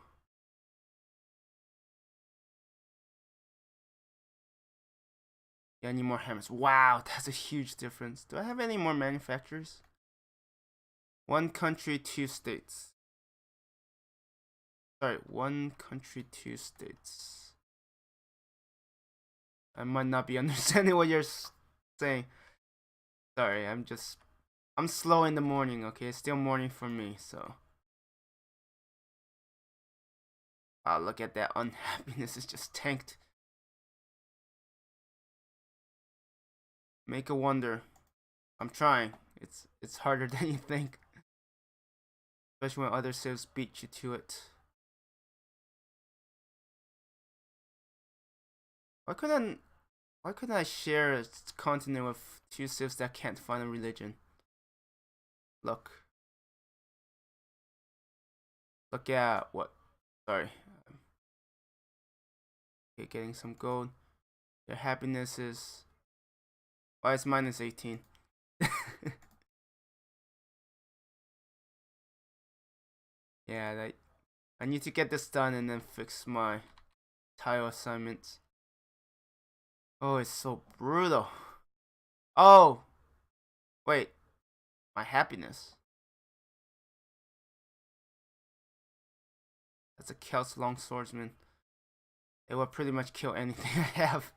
Yeah, I need more hammers. Wow, that's a huge difference. Do I have any more manufacturers? 1 country, 2 states. Sorry, 1 country, 2 states. I might not be understanding what you're saying. Sorry, I'm slow in the morning, okay? It's still morning for me, so. Wow, look at that unhappiness. It's just tanked. Make a wonder. I'm trying. It's harder than you think. Especially when other civs beat you to it. Why couldn't I share a continent with 2 civs that can't find a religion? Look at what? Sorry. Okay, getting some gold. Their happiness is. Why it's minus 18? Yeah, I need to get this done and then fix my tile assignments. Oh, it's so brutal. Oh! Wait. My happiness. That's a Celt's longswordsman. It will pretty much kill anything I have.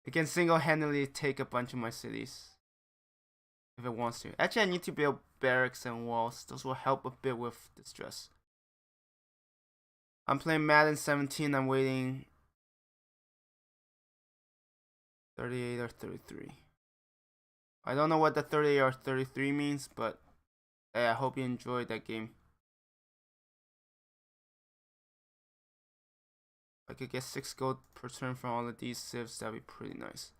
It can single-handedly take a bunch of my cities. If it wants to. Actually, I need to build barracks and walls. Those will help a bit with distress. I'm playing Madden 17. I'm waiting 38 or 33. I don't know what the 38 or 33 means, but hey, I hope you enjoyed that game. If I could get 6 gold per turn from all of these civs, that'd be pretty nice.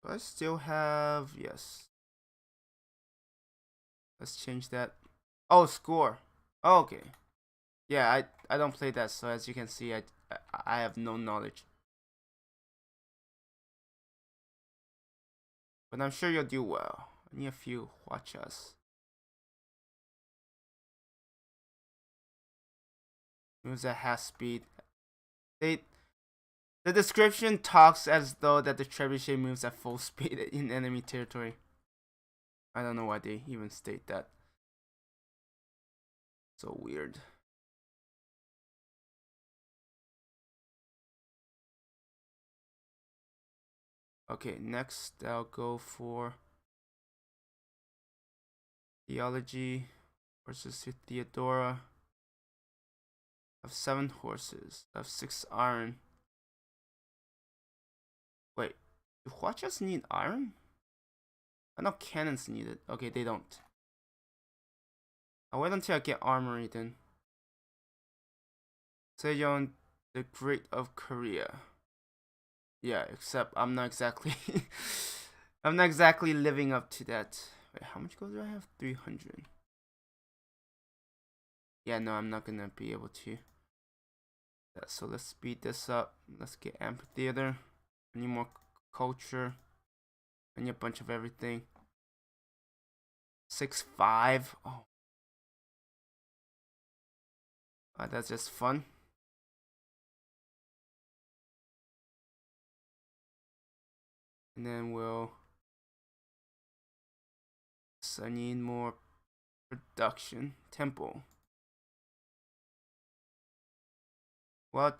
Do I still have. Yes. Let's change that. Oh, score. Oh, okay. Yeah, I don't play that, so as you can see, I have no knowledge. But I'm sure you'll do well. I need a few watchas. Moves at half speed. The description talks as though that the trebuchet moves at full speed in enemy territory. I don't know why they even state that. So weird. Okay, next I'll go for Theology versus Theodora. I have 7 horses. I have 6 iron. Wait, do watchers need iron? I know cannons need it. Okay, they don't. I'll wait until I get armory then. Sejong the Great of Korea. Yeah, except I'm not exactly I'm not exactly living up to that. Wait, how much gold do I have? 300. Yeah, no, I'm not gonna be able to. Yeah, so let's speed this up. Let's get amphitheater. I need more culture. And a bunch of everything. 6-5. Oh. That's just fun. And then we'll. So I need more production. Temple. Well,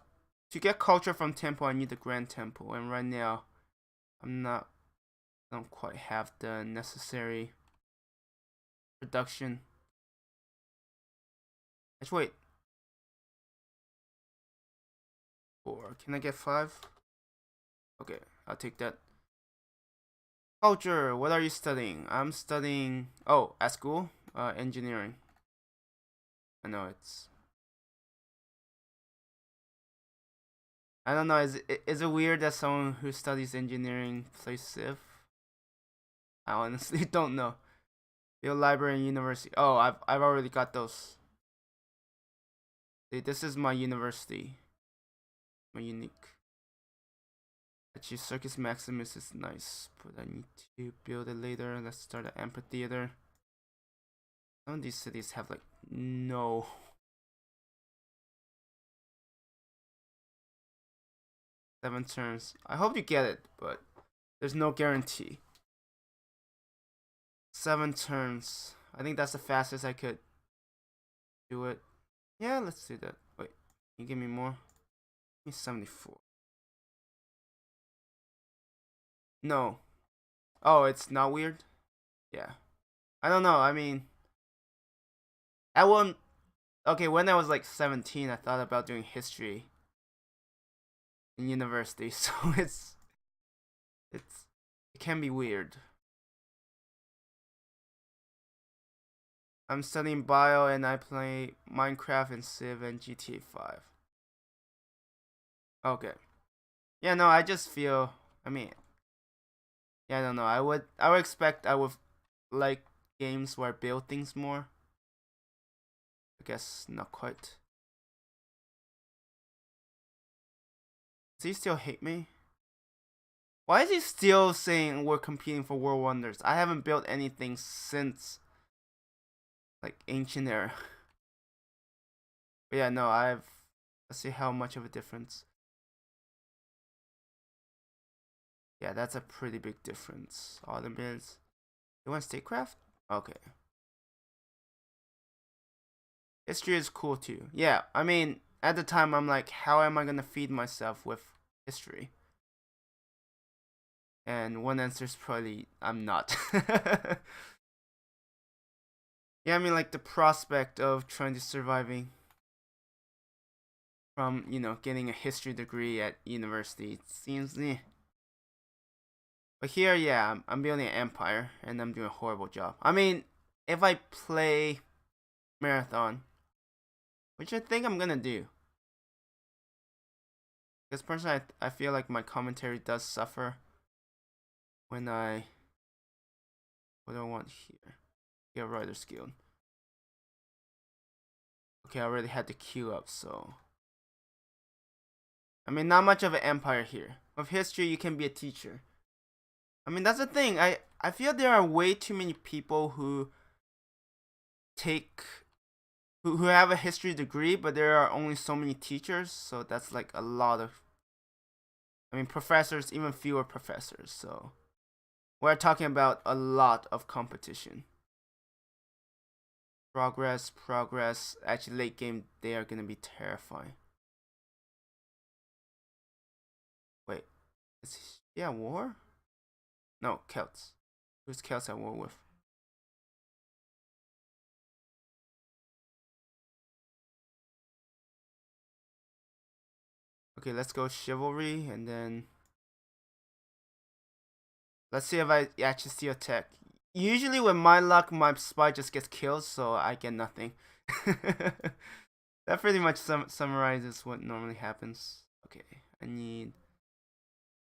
to get culture from temple, I need the grand temple. And right now, I don't quite have the necessary production. Actually, wait. 4. Can I get 5? Okay, I'll take that. Culture, what are you studying? I'm studying, at school, engineering. I know I don't know, is it weird that someone who studies engineering plays Civ? I honestly don't know. Field library and university. Oh, I've already got those. See, this is my university. My unique. Actually, Circus Maximus is nice, but I need to build it later. Let's start an amphitheater. Some of these cities have like no. Seven turns. I hope you get it, but there's no guarantee. 7 turns. I think that's the fastest I could do it. Yeah, let's do that. Wait, can you give me more? Give me 74. No. Oh, it's not weird? Yeah. I don't know. I mean, I won't. Okay, when I was like 17, I thought about doing history in university, so it can be weird. I'm studying bio and I play Minecraft and Civ and GTA 5. Okay. Yeah, no, I just feel. I mean, yeah, I don't know. I would expect I would like games where I build things more. I guess not quite. Does he still hate me? Why is he still saying we're competing for World Wonders? I haven't built anything since like ancient era. But yeah, no, let's see how much of a difference. Yeah, that's a pretty big difference. Ottomans. You want statecraft? Okay. History is cool too. Yeah, I mean, at the time I'm like, how am I gonna feed myself with history? And one answer is probably I'm not. Yeah, I mean like the prospect of trying to surviving from, getting a history degree at university, it seems But here, yeah, I'm building an empire and I'm doing a horrible job. I mean, if I play marathon, which I think I'm gonna do. Because personally, I feel like my commentary does suffer when what do I want here? Get Writer's Guild. Okay, I already had the queue up, so. I mean, not much of an empire here. With history, you can be a teacher. I mean, that's the thing. I feel there are way too many people who who have a history degree, but there are only so many teachers, so that's like a lot of. I mean, professors, even fewer professors, so. We're talking about a lot of competition. Progress. Actually, late game, they are gonna be terrifying. Wait, is he at war? No, Celts. Who's Celts at war with? Okay, let's go chivalry, and then let's see if I actually see a tech. Usually, with my luck, my spy just gets killed, so I get nothing. That pretty much summarizes what normally happens. Okay,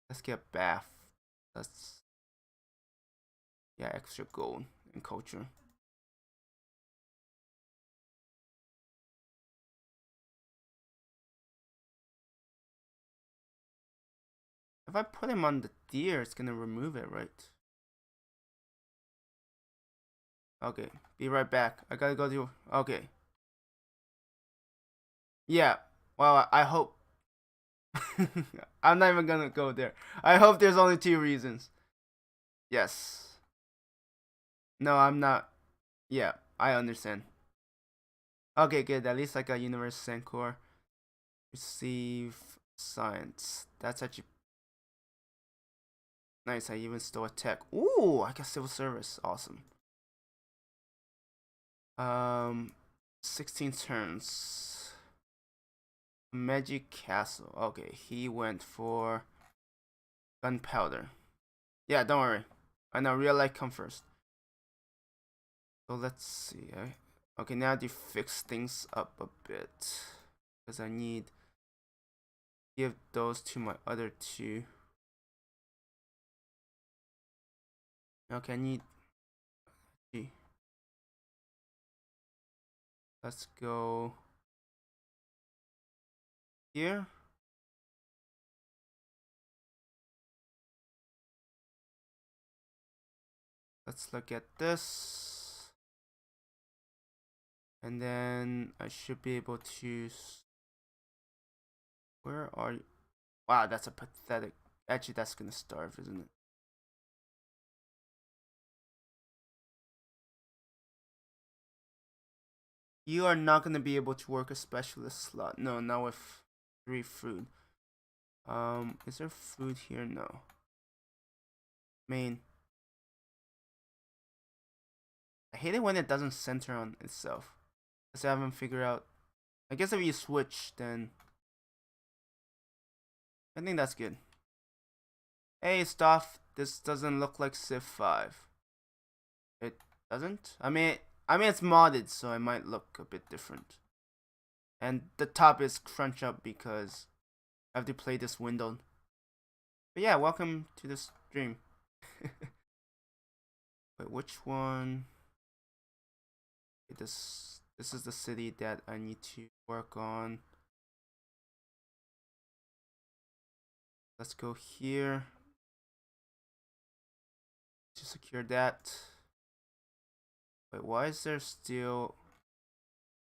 let's get bath. That's yeah, extra gold and culture. If I put him on the deer, it's gonna remove it, right? Okay, be right back. I gotta go to. Okay. Yeah. Well, I hope. I'm not even gonna go there. I hope there's only 2 reasons. Yes. No, I'm not. Yeah, I understand. Okay, good. At least I got Universe Sancor. Receive science. That's actually nice. I even stole a tech. Ooh, I got civil service. Awesome. 16 turns. Magic Castle. Okay, he went for gunpowder. Yeah, don't worry. I know real life come first. So let's see. Okay, now to fix things up a bit. Because I need to give those to my other 2. Okay, I need. Let's go here. Let's look at this. And then I should be able to. Where are you? Wow, that's a pathetic. Actually, that's gonna starve, isn't it? You are not gonna be able to work a specialist slot. No, not with 3 food. Is there food here? No. Main. I hate it when it doesn't center on itself. Because I haven't figured out. I guess if you switch, then I think that's good. Hey, stuff. This doesn't look like Civ 5. It doesn't? I mean, it's modded, so it might look a bit different. And the top is crunch up because I have to play this windowed. But yeah, welcome to the stream. Wait, which one? Okay, this is the city that I need to work on. Let's go here to secure that. Wait, why is there still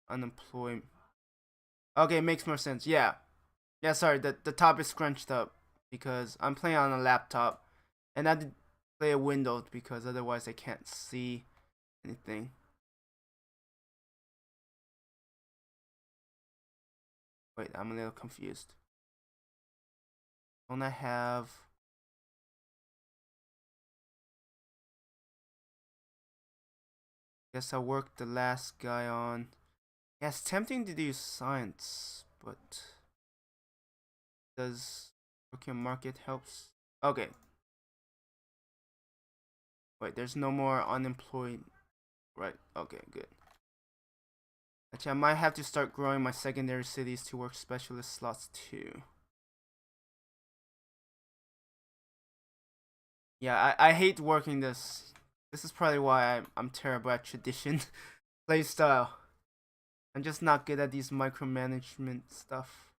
unemployment? Okay, it makes more sense. Yeah. Yeah, sorry, the top is scrunched up because I'm playing on a laptop and I did play a window because otherwise I can't see anything. Wait, I'm a little confused. Don't I have... Guess I'll work the last guy on... Yeah, it's tempting to do science, but... Does working market helps? Okay. Wait, there's no more unemployed... Right, okay, good. Actually, I might have to start growing my secondary cities to work specialist slots too. Yeah, I hate working this. This is probably why I'm terrible at tradition playstyle. I'm just not good at these micromanagement stuff.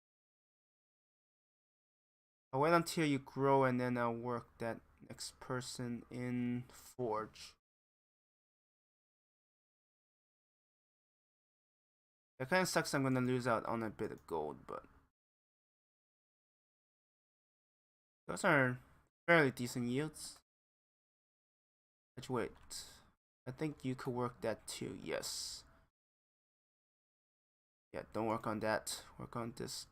I'll wait until you grow and then I'll work that next person in Forge. It kind of sucks I'm gonna lose out on a bit of gold, but those are fairly decent yields. Let's wait. I think you could work that too, yes. Yeah, don't work on that. Work on this.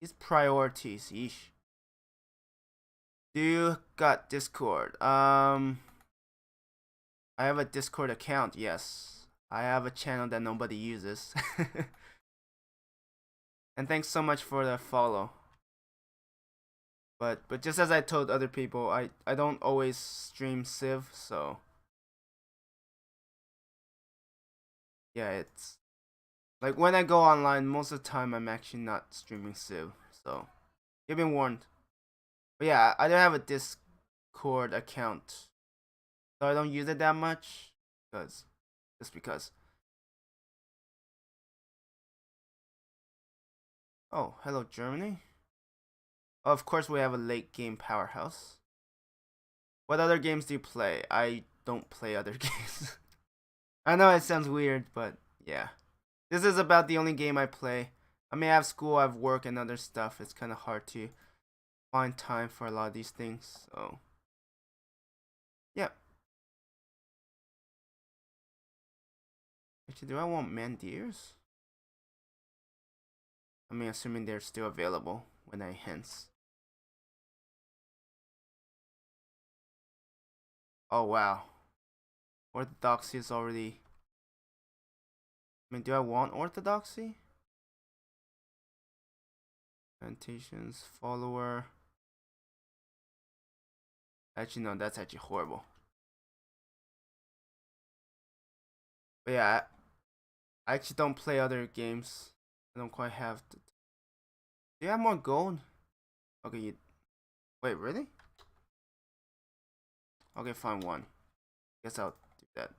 These priorities, yeesh. Do you got Discord? I have a Discord account, yes. I have a channel that nobody uses. And thanks so much for the follow. But just as I told other people, I don't always stream Civ, so yeah, it's like when I go online, most of the time I'm actually not streaming Civ, so you've been warned. But yeah, I don't have a Discord account, so I don't use it that much, just because. Oh, hello Germany. Of course, we have a late game powerhouse. What other games do you play? I don't play other games. I know it sounds weird, but yeah. This is about the only game I play. I mean, I have school, I have work, and other stuff. It's kind of hard to find time for a lot of these things. So, yeah. Actually, do I want mandeers? I mean, assuming they're still available when I hence. Oh, wow. Orthodoxy is already... I mean, do I want orthodoxy? Plantations, follower. Actually, no, that's actually horrible. But yeah, I actually don't play other games. I don't quite have to. Do you have more gold? Okay, you... Wait, really? Okay, fine, one. Guess I'll do that.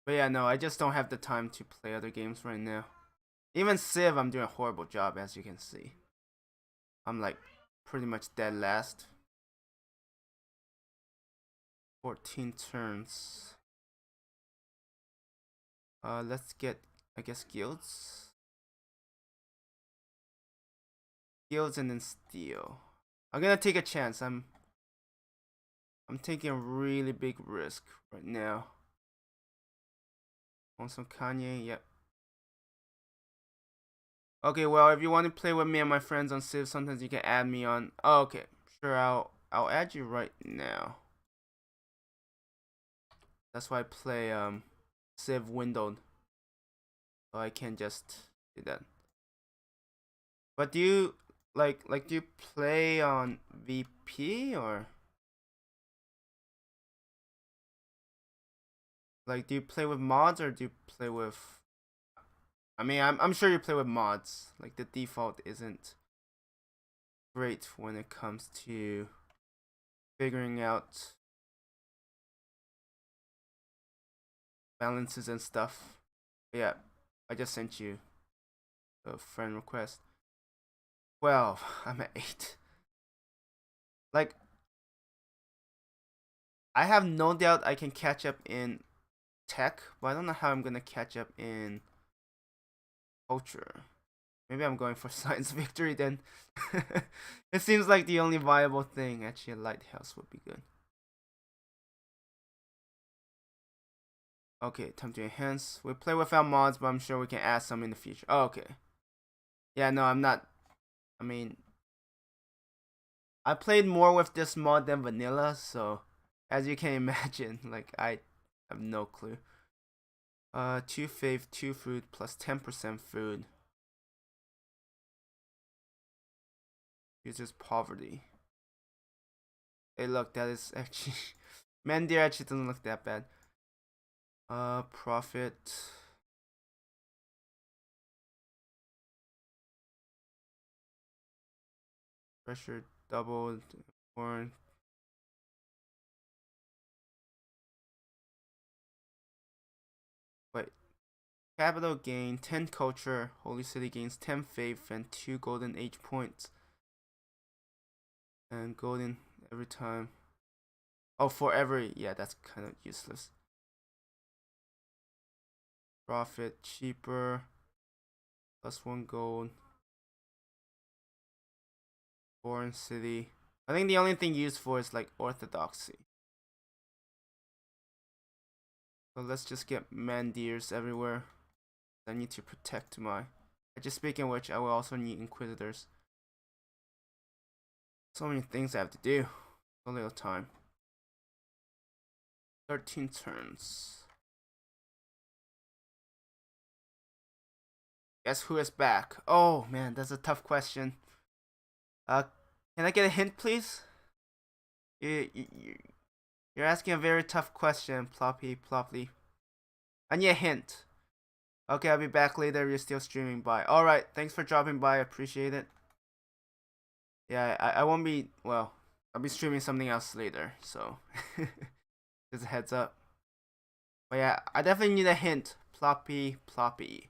But yeah, no, I just don't have the time to play other games right now. Even Civ, I'm doing a horrible job, as you can see. I'm like pretty much dead last. 14 turns. Let's get, I guess, guilds. Guilds and then steel. I'm gonna take a chance. I'm taking a really big risk right now. On some Kanye, yep. Okay, well, if you want to play with me and my friends on Civ, sometimes you can add me on. Oh, okay, sure, I'll add you right now. That's why I play Civ windowed, so I can just do that. But do you like do you play on VP or like do you play with mods or do you play with? I mean, I'm sure you play with mods. Like the default isn't great when it comes to figuring out balances and stuff. But yeah, I just sent you a friend request. 12. I'm at 8. Like, I have no doubt I can catch up in tech, but I don't know how I'm gonna catch up in culture. Maybe I'm going for science victory then. It seems like the only viable thing. Actually, a lighthouse would be good. Okay, time to enhance. We play without mods, but I'm sure we can add some in the future. Oh, okay. Yeah, no, I'm not. I mean, I played more with this mod than vanilla, so as you can imagine, like I have no clue. 2 faith, 2 food plus 10% food. Uses poverty. Hey, look, that is actually Mandir actually doesn't look that bad. Profit. Pressure doubled. Foreign. Wait. Capital gain 10 culture. Holy City gains 10 faith and 2 golden age points. And golden every time. Oh, for every. Yeah, that's kind of useless. Profit cheaper. Plus 1 gold. Foreign city. I think the only thing used for is like orthodoxy. So let's just get mandirs everywhere. I need to protect my. Just speaking of which, I will also need inquisitors. So many things I have to do. So little time. 13 turns. Guess who is back? Oh man, that's a tough question. Can I get a hint, please? You're asking a very tough question, Ploppy, Ploppy. I need a hint. Okay, I'll be back later. You're still streaming by. Alright, thanks for dropping by. I appreciate it. Yeah, I won't be, well, I'll be streaming something else later, so. Just a heads up. But yeah, I definitely need a hint. Ploppy, Ploppy.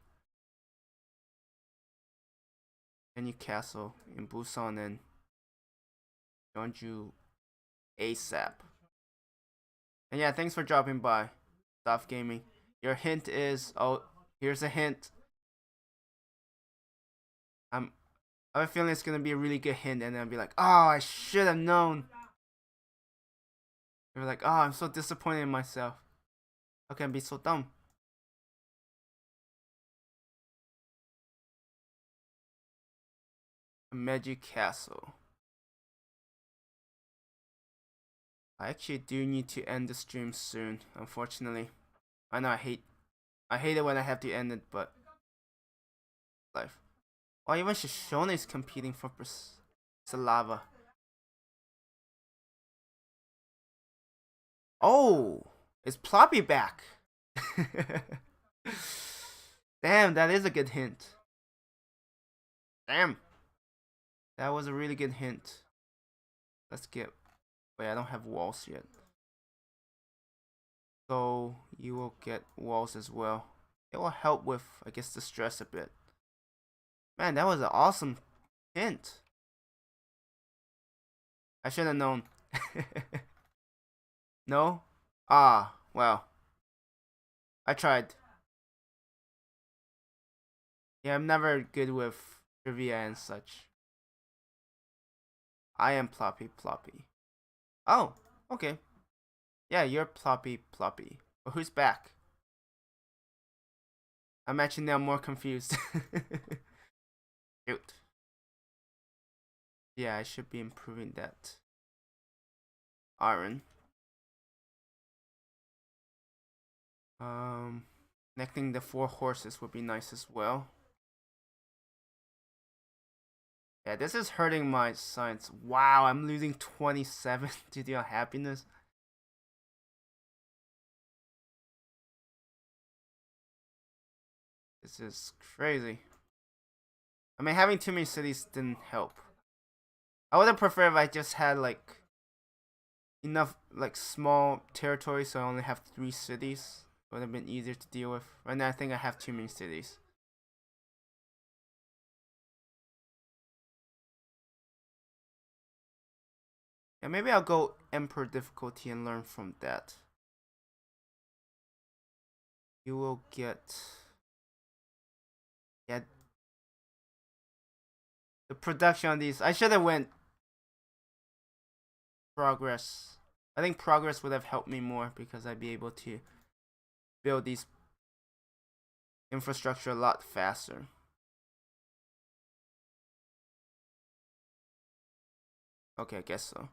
Any castle in Busan and Jeonju ASAP. And yeah, thanks for dropping by. Soft Gaming. Your hint is, oh, here's a hint. I have a feeling it's gonna be a really good hint, and then I'll be like, oh, I should have known. You're like, oh, I'm so disappointed in myself. How can I be so dumb? A Magic Castle. I actually do need to end the stream soon, unfortunately. I know I hate it when I have to end it, but life. Oh, even Shoshone is competing for Salava. Oh, is Ploppy back? Damn, that is a good hint. Damn. That was a really good hint. Let's get... Wait, I don't have walls yet. So, you will get walls as well. It will help with, I guess, the stress a bit. Man, that was an awesome hint. I should have known. No? Ah, well. I tried. Yeah, I'm never good with trivia and such. I am Ploppy Ploppy. Oh, okay. Yeah, you're Ploppy Ploppy. But who's back? I'm actually now more confused. Shoot. Yeah, I should be improving that. Iron. Connecting the 4 horses would be nice as well. Yeah, this is hurting my science. Wow, I'm losing 27 to the unhappiness. This is crazy. I mean, having too many cities didn't help. I would have preferred if I just had like enough like small territory, so I only have 3 cities. It would have been easier to deal with. Right now, I think I have too many cities. Yeah, maybe I'll go Emperor difficulty and learn from that. You will get... Yeah. The production on these... I should have went... Progress. I think progress would have helped me more because I'd be able to build these infrastructure a lot faster. Okay, I guess so.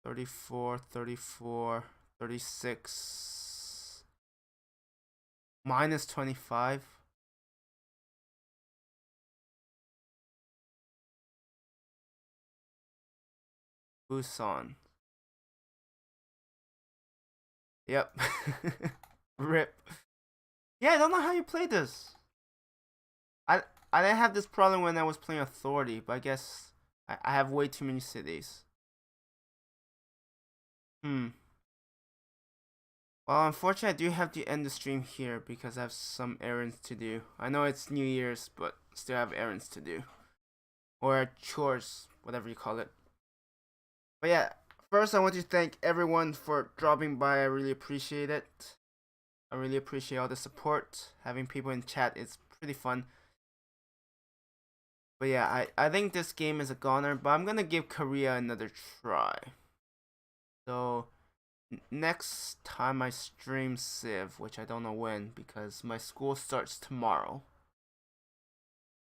34, 34, 36. Minus 25. Busan. Yep. Rip. Yeah, I don't know how you play this. I didn't have this problem when I was playing Authority, but I guess I have way too many cities. Well, unfortunately, I do have to end the stream here because I have some errands to do. I know it's New Year's, but still have errands to do. Or chores, whatever you call it. But yeah, first I want to thank everyone for dropping by. I really appreciate it. I really appreciate all the support. Having people in chat is pretty fun. But yeah, I think this game is a goner, but I'm gonna give Korea another try. So, next time I stream Civ, which I don't know when, because my school starts tomorrow.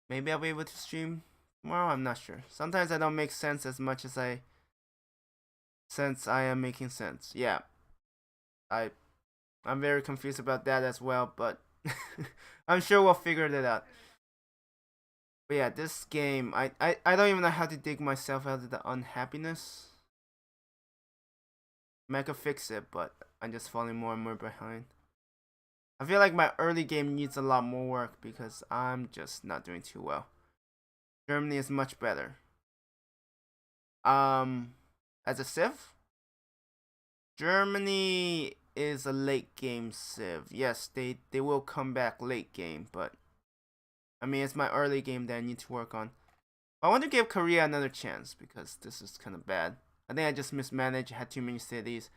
Maybe I'll be able to stream tomorrow, I'm not sure. Sometimes I don't make sense as much as I am making sense. Yeah. I'm very confused about that as well, but I'm sure we'll figure that out. But yeah, this game, I don't even know how to dig myself out of the unhappiness. I could fix it, but I'm just falling more and more behind. I feel like my early game needs a lot more work because I'm just not doing too well. Germany is much better. As a Civ? Germany is a late game Civ. Yes, they will come back late game, but I mean, it's my early game that I need to work on. I want to give Korea another chance because this is kind of bad. I think I just mismanaged, had too many cities,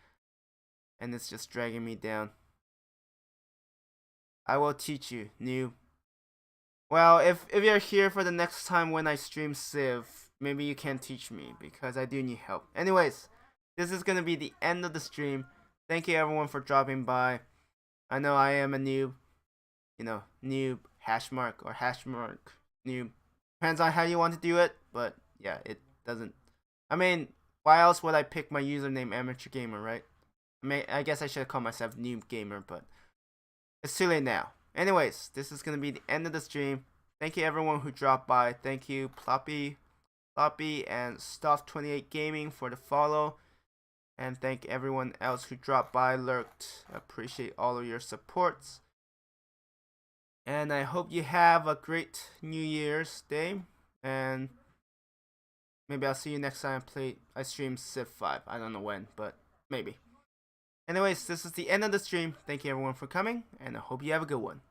and it's just dragging me down. I will teach you, noob. Well, if you're here for the next time when I stream Civ, maybe you can teach me because I do need help. Anyways, this is gonna be the end of the stream. Thank you everyone for dropping by. I know I am a noob, you know, noob hashmark or hashmark noob. Depends on how you want to do it, but yeah, it doesn't. I mean, why else would I pick my username amateur gamer, right? I guess I should call myself noob gamer, but it's too late now. Anyways, this is gonna be the end of the stream. Thank you everyone who dropped by. Thank you Ploppy, and Stuff28 Gaming for the follow. And thank everyone else who dropped by, lurked. I appreciate all of your supports. And I hope you have a great New Year's Day. And maybe I'll see you next time I stream Civ 5. I don't know when, but maybe. Anyways, this is the end of the stream. Thank you everyone for coming, and I hope you have a good one.